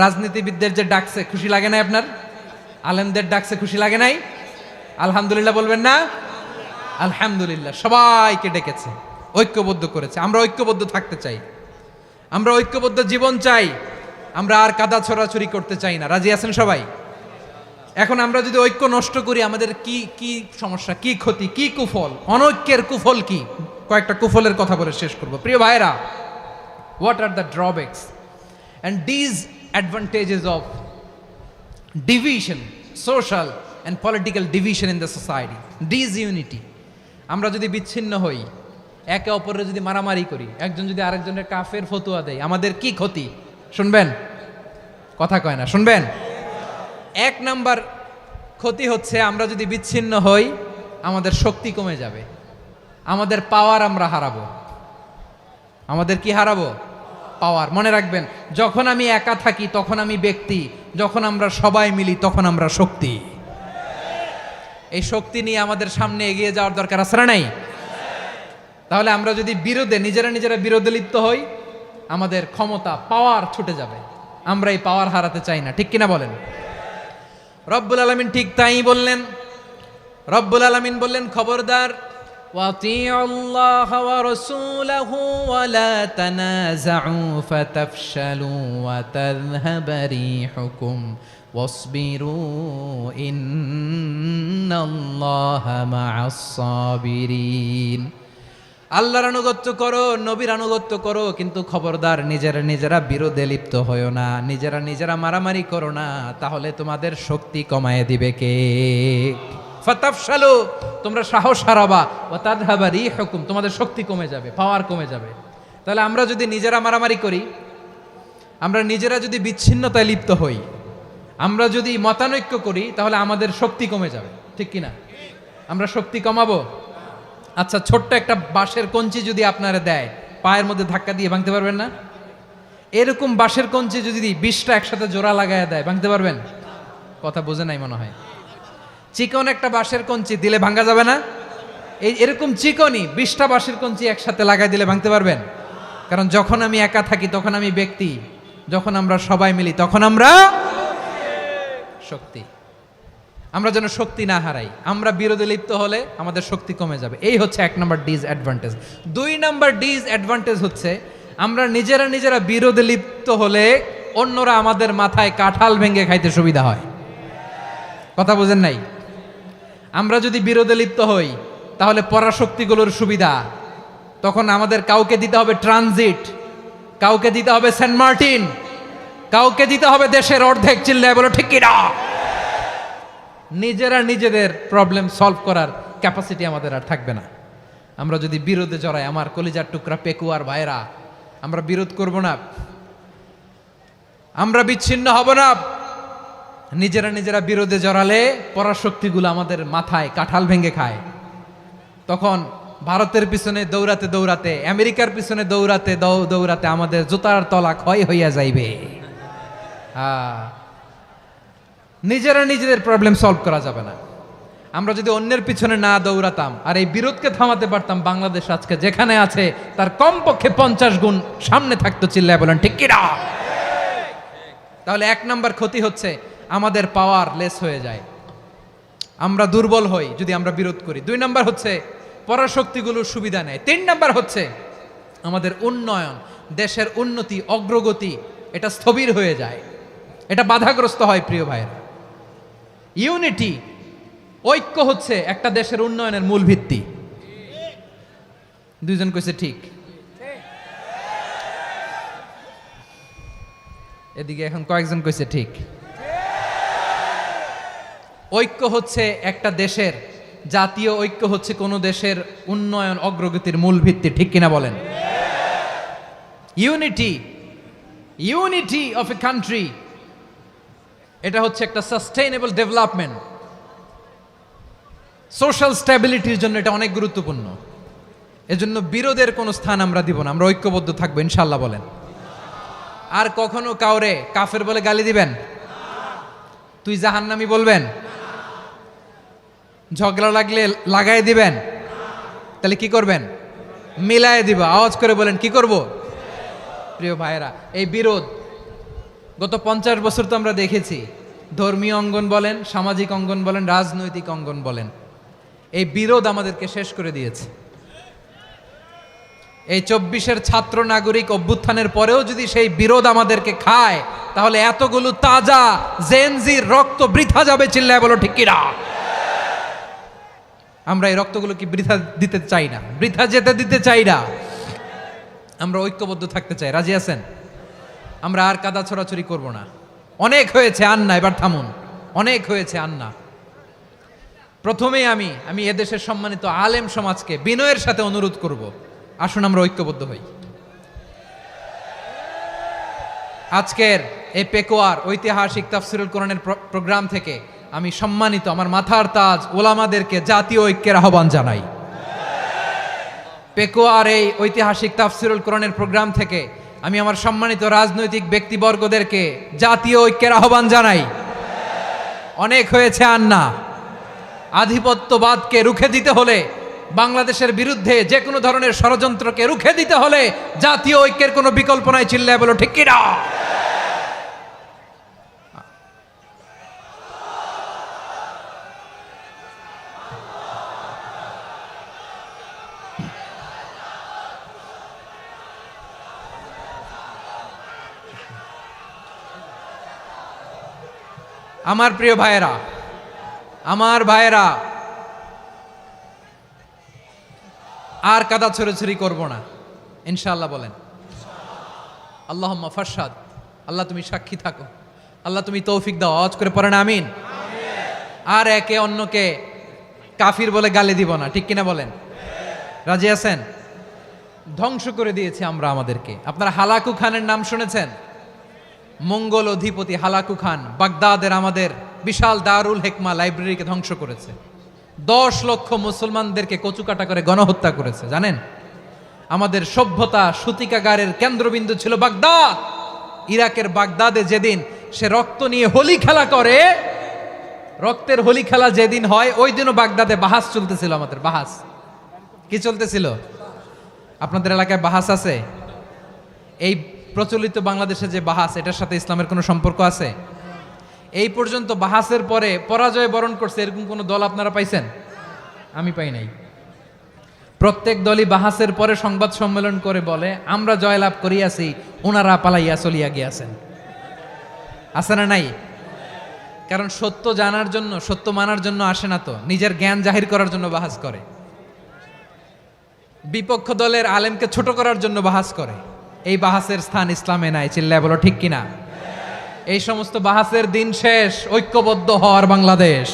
রাজনীতিবিদদের যে ডাকছে, খুশি লাগে নাই আপনার? আলেমদের ডাকছে, খুশি লাগে নাই? আলহামদুলিল্লাহ বলবেন না? আলহামদুলিল্লাহ। সবাইকে ডেকেছে, ঐক্যবদ্ধ করেছে। আমরা ঐক্যবদ্ধ থাকতে চাই, আমরা ঐক্যবদ্ধ জীবন চাই, আমরা আর কাদা ছড়াছড়ি করতে চাই না। রাজি আছেন সবাই? এখন আমরা যদি ঐক্য নষ্ট করি, আমাদের কি কি সমস্যা, কি ক্ষতি, কি কুফল? অনৈক্যের কুফল কি? কয়েকটা কুফলের কথা বলে শেষ করব। প্রিয় ভাইরা, what are the drawbacks and disadvantages of division, social and political division in the society, disunity? আমরা যদি বিচ্ছিন্ন হই, একে অপরের যদি মারামারি করি, একজন যদি আরেকজনের কাফের ফতোয়া দেয়, আমাদের কি ক্ষতি? শুনবেন? কথা কয় না, শুনবেন? এক নাম্বার ক্ষতি হচ্ছে, আমরা যদি বিচ্ছিন্ন হই, আমাদের শক্তি কমে যাবে, আমাদের পাওয়ার আমরা হারাবো। আমাদের কি হারাবো? পাওয়ার। মনে রাখবেন, যখন আমি একা থাকি তখন আমি ব্যক্তি, যখন আমরা সবাই মিলি তখন আমরা শক্তি। এই শক্তি নিয়ে আমাদের সামনে এগিয়ে যাওয়ার দরকার আছে না নাই? তাহলে আমরা যদি নিজেরা বিরোধে লিপ্ত হই, আমাদের ক্ষমতা, পাওয়ার ছুটে যাবে। আমরা এই পাওয়ার হারাতে চাই না, ঠিক কিনা বলেন? রব্বুল আলামিন ঠিক তাই বললেন। রব্বুল আলামিন বললেন, খবরদার, وَأَطِيعُوا اللَّهَ وَرَسُولَهُ وَلَا تَنَازَعُوا فَتَفْشَلُوا وَتَذْهَبَ رِيحُكُمْ وَاصْبِرُوا إِنَّ اللَّهَ مَعَ الصَّابِرِينَ। আল্লাহর আনুগত্য করো, নবীর আনুগত্য করো, কিন্তু খবরদার নিজেরা বিরোধে লিপ্ত হয়ো না, নিজেরা মারামারি করো না, তাহলে তোমাদের শক্তি কমায় দিবে কে? ফাতাফশালু, তোমরা সাহস হারাবা, ওয়া তাযহাবা রিহুকুম, তোমাদের শক্তি কমে যাবে, পাওয়ার কমে যাবে। তাহলে আমরা যদি নিজেরা মারামারি করি, আমরা নিজেরা যদি বিচ্ছিন্নতায় লিপ্ত হই, আমরা যদি মতানৈক্য করি, তাহলে আমাদের শক্তি কমে যাবে, ঠিক কিনা? আমরা শক্তি কমাবো। আচ্ছা, ছোট্ট একটা বাঁশের কঞ্চি যদি আপনারা দেয়, পায়ের মধ্যে ধাক্কা দিয়ে ভাঙতে পারবেন না? এরকম বাঁশের কঞ্চি যদি 20টা একসাথে জোড়া লাগায় দেয়, ভাঙতে পারবেন? কথা বোঝে নাই মনে হয়। চিকন একটা বাঁশের কঞ্চি দিলে ভাঙা যাবে না? এরকম চিকনই 20টা বাঁশের কঞ্চি একসাথে লাগাই দিলে ভাঙতে পারবেন? কারণ যখন আমি একা থাকি তখন আমি ব্যক্তি, যখন আমরা সবাই মিলি তখন আমরা শক্তি। আমরা যেন শক্তি না হারাই। আমরা বিরোধে লিপ্ত হলে আমাদের শক্তি কমে যাবে। এই হচ্ছে 1 নাম্বার ডিসঅ্যাডভান্টেজ। 2 নাম্বার ডিসঅ্যাডভান্টেজ হচ্ছে, আমরা নিজেরা বিরোধে লিপ্ত হলে অন্যরা আমাদের মাথায় কাঁঠাল ভেঙে খাইতে সুবিধা হয়। কথা বোঝেন নাই? আমরা যদি বিরোধে লিপ্ত হই তাহলে পরাশক্তিগুলোর সুবিধা, তখন আমাদের কাউকে দিতে হবে ট্রানজিট, কাউকে দিতে হবে সেন্ট মার্টিন, কাউকে দিতে হবে দেশের অর্ধেক। চিল্লায় বলো ঠিক কিনা? নিজেরা নিজেদের প্রবলেম সলভ করার ক্যাপাসিটি আমাদের আর থাকবে না। আমরা যদি বিরোধে জড়াই, আমার কলিজার টুকরা পেকুয়ার ভাইরা, আমরা বিরোধ করব না, আমরা বিচ্ছিন্ন হব না। নিজেরা নিজেরা বিরোধে জড়ালে পরাশক্তিগুলো আমাদের মাথায় কাঁঠাল ভেঙে খায়। তখন ভারতের পিছনে দৌড়াতে দৌড়াতে, আমেরিকার পিছনে দৌড়াতে দৌড়াতে আমাদের জুতার তলা ক্ষয় হইয়া যাইবে। নিজেরা নিজেদের প্রবলেম সলভ করা যাবে না। আমরা যদি অন্যের পিছনে না দৌড়াতাম আর এই বিরোধকে থামাতে পারতাম, বাংলাদেশ আজকে যেখানে আছে তার কমপক্ষে 50 গুণ সামনে থাকতো। চিল্লায় বলেন ঠিক কিনা? তাহলে 1 নাম্বার ক্ষতি হচ্ছে আমাদের পাওয়ার লেস হয়ে যায়, আমরা দুর্বল হই যদি আমরা বিরোধ করি। 2 নাম্বার হচ্ছে পরাশক্তিগুলোর সুবিধা নেয়। 3 নাম্বার হচ্ছে আমাদের উন্নয়ন, দেশের উন্নতি, অগ্রগতি এটা স্থবির হয়ে যায়, এটা বাধাগ্রস্ত হয়। প্রিয় ভাইয়েরা, ইউনিটি, ঐক্য হচ্ছে একটা দেশের উন্নয়নের মূল ভিত্তি। 2 জন কইছে ঠিক। এদিকে এখন কয়েকজন কইছে ঠিক। ঐক্য হচ্ছে একটা দেশের, জাতীয় ঐক্য হচ্ছে কোন দেশের উন্নয়ন অগ্রগতির মূল ভিত্তি। ঠিক কিনা বলেন? Unity, unity of a country, এটা হচ্ছে একটা সাস্টেইনেবল ডেভেলপমেন্ট, সোশ্যাল স্ট্যাবিলিটির জন্য এটা অনেক গুরুত্বপূর্ণ। এজন্য বিরোধের কোনো স্থান আমরা দিব না, আমরা ঐক্যবদ্ধ থাকবো ইনশাআল্লাহ। বলেন। আর কখনো কাউরে কাফের বলে গালি দিবেন? তুই জাহান্নামী বলবেন? ঝগড়া লাগলে লাগাই দিবেন? তাহলে কি করবেন? মিলায় দিব। আওয়াজ করে বলেন কি করব? প্রিয় ভাইয়েরা, এই বিরোধ গত 50 বছর তো আমরা দেখেছি, ধর্মীয় অঙ্গন বলেন, সামাজিক অঙ্গন বলেন, রাজনৈতিক অঙ্গন বলেন, এই বিরোধ আমাদেরকে শেষ করে দিয়েছে। এই 24-এর ছাত্র নাগরিক অভ্যুত্থানের পরেও যদি সেই বিরোধ আমাদেরকে খায়, তাহলে এতগুলো তাজা জেনজির রক্ত বৃথা যাবে। চিল্লায় বলো ঠিক কিনা? আমরা এই রক্তগুলো কি বৃথা দিতে চাই না, বৃথা যেতে দিতে চাই না। আমরা ঐক্যবদ্ধ থাকতে চাই। রাজি আছেন? আমরা আর কাদা ছড়াছড়ি করব না। অনেক হয়েছে, আন্না, এবার থামুন। অনেক হয়েছে, আন্না। প্রথমেই আমি এদেশের সম্মানিত আলেম সমাজকে বিনয়ের সাথে অনুরোধ করব, আসুন আমরা ঐক্যবদ্ধ হই। আজকের এই পেকুয়ার ঐতিহাসিক তাফসিরুল কোরআনের প্রোগ্রাম থেকে আমি সম্মানিত আমার মাথার তাজ ওলামাদেরকে জাতীয় ঐক্যের আহ্বান জানাই। পেকুয়ার এই ঐতিহাসিক তাফসিরুল কোরআনের প্রোগ্রাম থেকে আমি আমার সম্মানিত রাজনৈতিক ব্যক্তিবর্গদেরকে জাতীয় ঐক্যের আহ্বান জানাই। অনেক হয়েছে, আন্না। আধিপত্যবাদকে রুখে দিতে হলে, বাংলাদেশের বিরুদ্ধে যে কোনো ধরনের ষড়যন্ত্রকে রুখে দিতে হলে জাতীয় ঐক্যের কোনো বিকল্প নাই। চিল্লায় বলো ঠিক কিনা? আমার প্রিয় ভাইয়েরা, আমার ভাইয়েরা, আর কাদা ছড়াছড়ি করব না ইনশাআল্লাহ। বলেন আল্লাহুম্মা ফারশাদ। আল্লাহ তুমি সাক্ষী থাকো, আল্লাহ তুমি তৌফিক দাও। আওয়াজ করে পড়েন আমিন। আর একে অন্যকে কাফির বলে গালি দিব না। ঠিক কিনা বলেন? রাজি আছেন? ধ্বংস করে দিয়েছি আমরা আমাদেরকে। আপনারা হালাকু খানের নাম শুনেছেন? মঙ্গল অধিপতি হালাকু খান বাগদাদের আমাদের বিশাল দারুল হিকমা লাইব্রেরিকে ধ্বংস করেছে। 10 লক্ষ মুসলমানদেরকে কচুকাটা করে গণহত্যা করেছে। জানেন, আমাদের সভ্যতা সূতিকাগারের কেন্দ্রবিন্দু ছিল বাগদাদ। ইরাকের বাগদাদে যেদিন সে রক্ত নিয়ে হোলি খেলা করে, রক্তের হোলি খেলা যেদিন হয়, ওই দিনও বাগদাদে বাহাস চলতেছিল। আমাদের বাহাস কি চলতেছিল? আপনাদের এলাকায় বাহাস আছে? এই প্রচলিত বাংলাদেশে যে বাহাস, এটার সাথে ইসলামের কোনো সম্পর্ক আছে? এই পর্যন্ত বাহাসের পরে পরাজয় বরণ করছে এরকম কোন দল আপনারা পাইছেন? আমি পাই নাই। প্রত্যেক দলই বাহাসের পরে সংবাদ সম্মেলন করে বলে আমরা জয়লাভ করিয়াছি, ওনারা পালাইয়া চলিয়া গিয়াছেন। আছে না নাই? কারণ সত্য জানার জন্য, সত্য মানার জন্য আসে না, তো নিজের জ্ঞান জাহির করার জন্য বাহাস করে, বিপক্ষ দলের আলেমকে ছোট করার জন্য বাহাস করে। এই বাহাসের স্থান ইসলামে নাই। চিল্লায় বলো ঠিক কিনা? এই সমস্ত বাহাসের দিন শেষ, ঐক্যবদ্ধ হওয়ার বাংলাদেশ।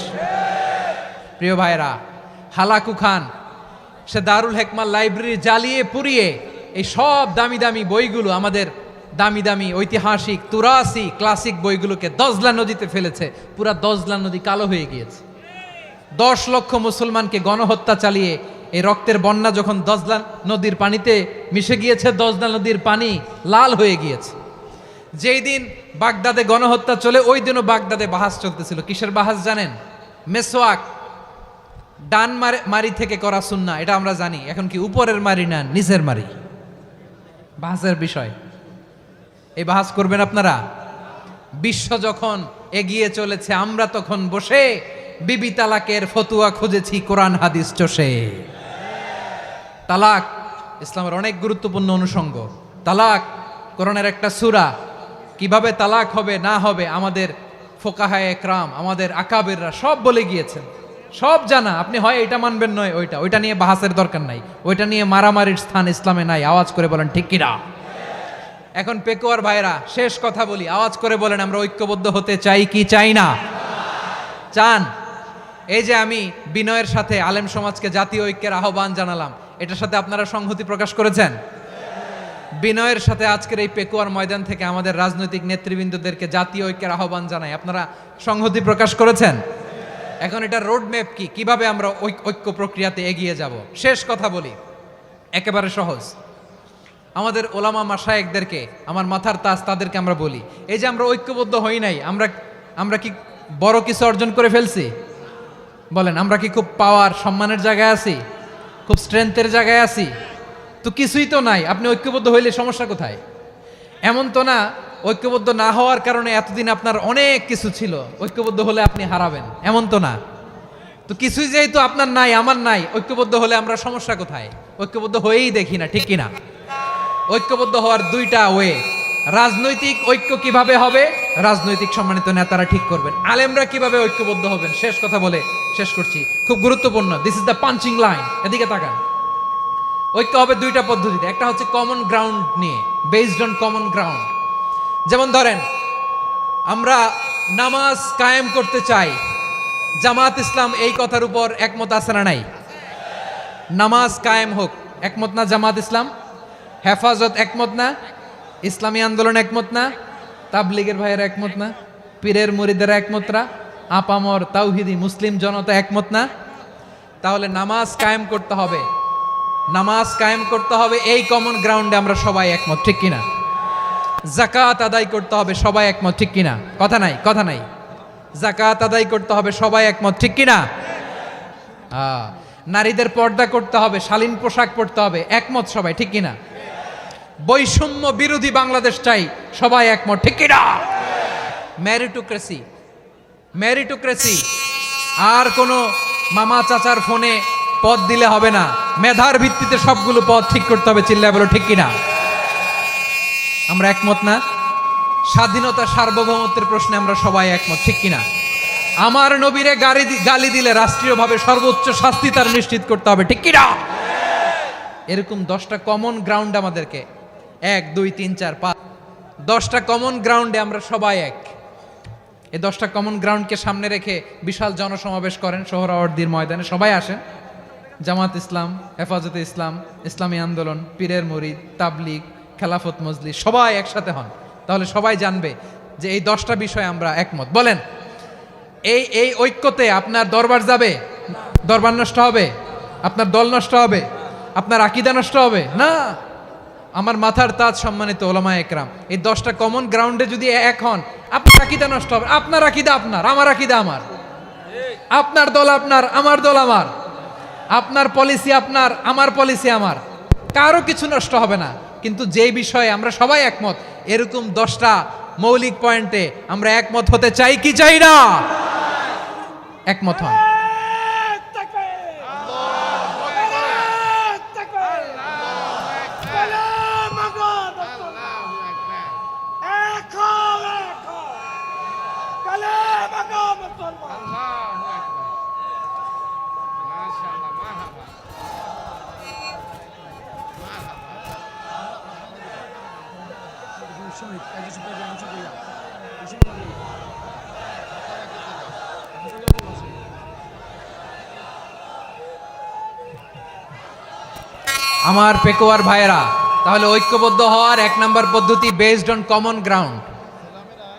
প্রিয় ভাইরা, হালাকু খান সে দারুল হেকমার লাইব্রেরি জ্বালিয়ে পুড়িয়ে এই সব দামি দামি বইগুলো, আমাদের দামি দামি ঐতিহাসিক তুরাসি ক্লাসিক বইগুলোকে দজলা নদীতে ফেলেছে। পুরা দজলা নদী কালো হয়ে গিয়েছে। 10 লক্ষ মুসলমানকে গণহত্যা চালিয়ে এই রক্তের বন্যা যখন দজলা নদীর পানিতে মিশে গিয়েছে, দজলা নদীর পানি লাল হয়ে গিয়েছে। যেই দিন বাগদাদে গণহত্যা চলে, ওই দিনও বাগদাদে বাহাস চলতেছিল। কিসের বাহাস জানেন? মেসওয়াক, ডান মারি থেকে করা সুন্নাহ, এটা আমরা জানি। এখন কি উপরের মারি না নিচের মারি? বাহাসের বিষয়। এই বাহাস করবেন আপনারা। বিশ্ব যখন এগিয়ে চলেছে, আমরা তখন বসে বিবি তালাকের ফতুয়া খুঁজেছি কোরআন হাদিস চষে। তালাক ইসলামের অনেক গুরুত্বপূর্ণ অনুষঙ্গ। তালাক কোরআনের একটা সূরা। কিভাবে তালাক হবে না হবে আমাদের ফোকাহায়ে একরাম, আমাদের আকাবেররা সব বলে গিয়েছেন, সব জানা। আপনি হয় এটা মানবেন, নয় ওইটা নিয়ে বাহাসের দরকার নাই, ওইটা নিয়ে মারামারির স্থান ইসলামে নাই। আওয়াজ করে বলেন ঠিক কিনা? এখন পেকুয়ার ভাইরা, শেষ কথা বলি, আওয়াজ করে বলেন আমরা ঐক্যবদ্ধ হতে চাই কি চাই না? চান? এই যে আমি বিনয়ের সাথে আলেম সমাজকে জাতীয় ঐক্যের আহ্বান জানালাম, এটার সাথে আপনারা সংহতি প্রকাশ করেছেন? বিনয়ের সাথে আজকের এই পেকুয়ার ময়দান থেকে আমাদের রাজনৈতিক নেতৃবৃন্দদেরকে জাতীয় ঐক্যের আহ্বান জানাই, আপনারা সংহতি প্রকাশ করেছেন? এখন এটা রোডম্যাপ কি, কিভাবে আমরা ঐক্য প্রক্রিয়াতে এগিয়ে যাব? শেষ কথা বলি, একেবারে সহজ। আমাদের ওলামা মাশায়েখদেরকে, আমার মাথার তাজ, তাদেরকে আমরা বলি, এই যে আমরা ঐক্যবদ্ধ হই নাই, আমরা কি বড় কিছু অর্জন করে ফেলছি? বলেন, আমরা কি খুব পাওয়ার সম্মানের জায়গায় আছি? খুব স্ট্রেংথের জায়গায় আছি? তো কিছুই তো নাই। আপনি ঐক্যবদ্ধ হইলে সমস্যা কোথায়? এমন তো না ঐক্যবদ্ধ না হওয়ার কারণে এতদিন আপনার অনেক কিছু ছিল, ঐক্যবদ্ধ হলে আপনি হারাবেন, এমন তো না। তো কিছুই যেহেতু আপনার নাই, আমার নাই, ঐক্যবদ্ধ হলে আমরা সমস্যা কোথায়? ঐক্যবদ্ধ হয়েই দেখি না, ঠিক কিনা? ঐক্যবদ্ধ হওয়ার দুইটা ওয়ে। রাজনৈতিক ঐক্য কিভাবে হবে? রাজনৈতিক সম্মানিত নেতারা ঠিক করবেন। আলেমরা কিভাবে ঐক্যবদ্ধ হবেন? শেষ কথা বলে শেষ করছি, খুব গুরুত্বপূর্ণ। This is the punching line. এদিকে তাকান। ঐক্য হবে দুইটা পদ্ধতিতে। একটা হচ্ছে কমন গ্রাউন্ড নিয়ে, বেসড অন কমন গ্রাউন্ড। যেমন ধরেন, আমরা নামাজ কায়েম করতে চাই, জামাত ইসলাম এই কথার উপর একমত আছে না নাই? নামাজ কায়েম হোক, একমত না জামাত ইসলাম? হেফাজত একমত না? ইসলামী আন্দোলন একমত না? তাবলীগের ভাইয়েরা একমত না? পীরের মুরিদেরা একমত না? আপামর তাওহিদি মুসলিম জনতা একমত না? তাহলে নামাজ কায়েম করতে হবে, নামাজ কায়েম করতে হবে এই কমন গ্রাউন্ডে আমরা সবাই একমত, ঠিক কিনা? যাকাত আদায় করতে হবে, সবাই একমত, ঠিক কিনা? কথা নাই, কথা নাই। যাকাত আদায় করতে হবে, সবাই একমত, ঠিক কিনা? নারীদের পর্দা করতে হবে, শালীন পোশাক পরতে হবে, একমত সবাই, ঠিক কিনা? বৈষম্য বিরোধী বাংলাদেশ চাই, সবাই একমত, ঠিক কিনা? মেরিটোক্রেসি, মেরিটোক্রেসি, আর কোনো মামা চাচার ফোনে পদ দিলে হবে না, মেধার ভিত্তিতে সবগুলো পদ ঠিক করতে হবে। চিল্লায় বলো ঠিক কিনা? আমরা একমত না? স্বাধীনতা সার্বভৌমত্বের প্রশ্নে আমরা সবাই একমত, ঠিক কিনা? আমার নবীরে গালি দিলে রাষ্ট্রীয়ভাবে সর্বোচ্চ শাস্তি তার নিশ্চিত করতে হবে, ঠিক কিনা? এরকম 10টা কমন গ্রাউন্ড আমাদেরকে, 1 2 3 4 5, 10টা কমন গ্রাউন্ডে আমরা সবাই এক। এই 10টা কমন গ্রাউন্ডকে সামনে রেখে বিশাল জনসমাবেশ করেন সোহরাওয়ার্দীর ময়দানে, সবাই আসেন। জামাত ইসলাম, হেফাজতে ইসলাম, ইসলামী আন্দোলন, পীরের মুরিদ, তাবলীগ, খেলাফত মজলিস, সবাই একসাথে হন। তাহলে সবাই জানবে যে এই 10টা বিষয়ে আমরা একমত। বলেন, এই ঐক্যতে আপনার দরবার যাবে? দরবার নষ্ট হবে? আপনার দল নষ্ট হবে? আপনার আকীদা নষ্ট হবে না? আমার মাথার তাজ সম্মানিত ওলামায়ে একরাম, এই 10টা কমন গ্রাউন্ডে যদি এক হন, আপনার আকীদা নষ্ট হবে। আপনার আকীদা আপনার, আমার আকীদা আমার, আপনার দল আপনার, আমার দল আমার, আপনার পলিসি আপনার, আমার পলিসি আমার, কারো কিছু নষ্ট হবে না। কিন্তু যে বিষয়ে আমরা সবাই একমত, এরকম 10টা মৌলিক পয়েন্টে আমরা একমত হতে চাই কি চাই না? একমত হন। আমার পেকুয়ার ভাইয়েরা, তাহলে ঐক্যবদ্ধ হওয়ার 1 নম্বর পদ্ধতি based on common ground.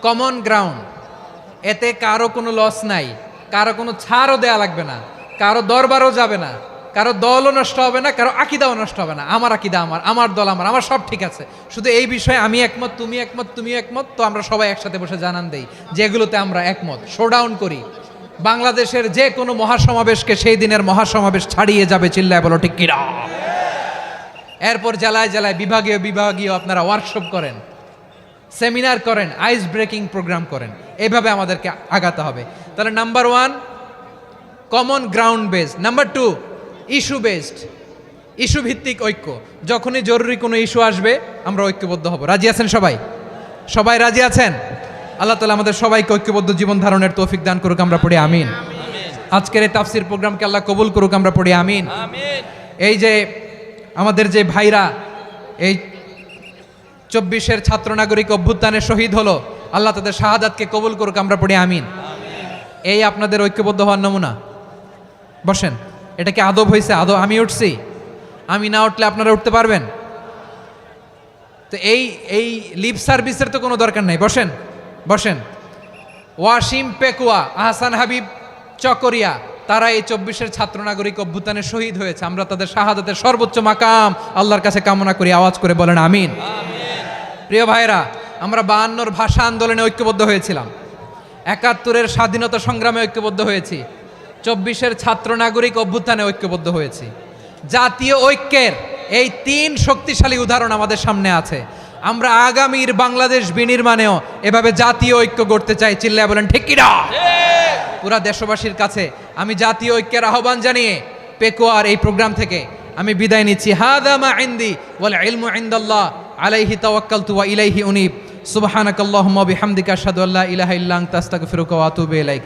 Common ground, এতে কারো কোনো লস নাই, কারো কোনো ছাড়ও দেয়া লাগবে না, কারো দরবারও যাবে না, কারো দলও নষ্ট হবে না, কারো আকিদাও নষ্ট হবে না। আমার আকিদা আমার, আমার দল আমার, আমার সব ঠিক আছে। শুধু এই বিষয়ে আমি একমত, তুমি একমত, তুমি একমত, তো আমরা সবাই একসাথে বসে জানান দেই যেগুলোতে আমরা একমত, শোডাউন করি। বাংলাদেশের যে কোনো মহাসমাবেশকে সেই দিনের মহাসমাবেশ ছাড়িয়ে যাবে, চিল্লায় বলো ঠিক কিনা। এরপর জেলায় জেলায় বিভাগীয় বিভাগীয় আপনারা ওয়ার্কশপ করেন, সেমিনার করেন, আইস ব্রেকিং প্রোগ্রাম করেন, এইভাবে আমাদেরকে আগাতে হবে। তাহলে number 1 common ground based, number 2 issue based, issue ভিত্তিক ঐক্য। যখনই জরুরি কোনো ইস্যু আসবে আমরা ঐক্যবদ্ধ হব। রাজি আছেন সবাই? সবাই রাজি আছেন? আল্লাহ তাআলা আমাদের সবাইকে ঐক্যবদ্ধ জীবন ধারণের তৌফিক দান করুক, আমরা পড়ি আমিন। আজকের এই তাফসীর প্রোগ্রামকে আল্লাহ কবুল করুক, আমরা পড়ি আমিন। এই যে আমাদের যে ভাইরা এই 24-এর ছাত্র নাগরিক অভ্যুত্থানে শহীদ হলো, আল্লাহ তাদের শাহাদাতকে কবুল করুক, আমরা পড়ি আমিন। এই আপনাদের ঐক্যবদ্ধ হওয়ার নমুনা। বসেন, এটা কি আদব হয়েছে? আদব আমি উঠছি, আমি না উঠলে আপনারা উঠতে পারবেন? তো এই লিপ সার্ভিসের তো কোনো দরকার নাই। বসেন বসেন। ওয়াসিম পেকুয়া, আহসান হাবিব চকরিয়া, তারা এই 24-এর ছাত্র নাগরিক অভ্যুত্থানে শহীদ হয়েছে। আমরা তাদের শাহাদাতের সর্বোচ্চ মাকাম আল্লাহর কাছে কামনা করি, আওয়াজ করে বলেন আমিন। প্রিয় ভাইরা, আমরা 52-র ভাষা আন্দোলনে ঐক্যবদ্ধ হয়েছিলাম, 71-এর স্বাধীনতা সংগ্রামে ঐক্যবদ্ধ হয়েছি, 24-এর ছাত্র নাগরিক অভ্যুত্থানে ঐক্যবদ্ধ হয়েছি। জাতীয় ঐক্যের এই 3 শক্তিশালী উদাহরণ আমাদের সামনে আছে। আমরা আগামীর বাংলাদেশ বিনির্মাণেও এভাবে জাতীয় ঐক্য গড়তে চাই, চিল্লায় বলেন ঠিক কিনা। পুরা দেশবাসীর কাছে আমি জাতীয় ঐক্যের আহ্বান জানিয়ে পেকুয়ার এই প্রোগ্রাম থেকে আমি বিদায় নিচ্ছি। হাদা মা ইনদি ওয়াল ইলমু ইনদাল্লাহ আলাইহি তাওয়াক্কালতু ওয়া ইলাইহি উনীব। সুবহানাকাল্লাহুম্মা ওয়া বিহামদিকা আশহাদু আল্লা ইলাহা ইল্লা আনতা আস্তাগফিরুকা ওয়া আতুবু ইলাইক।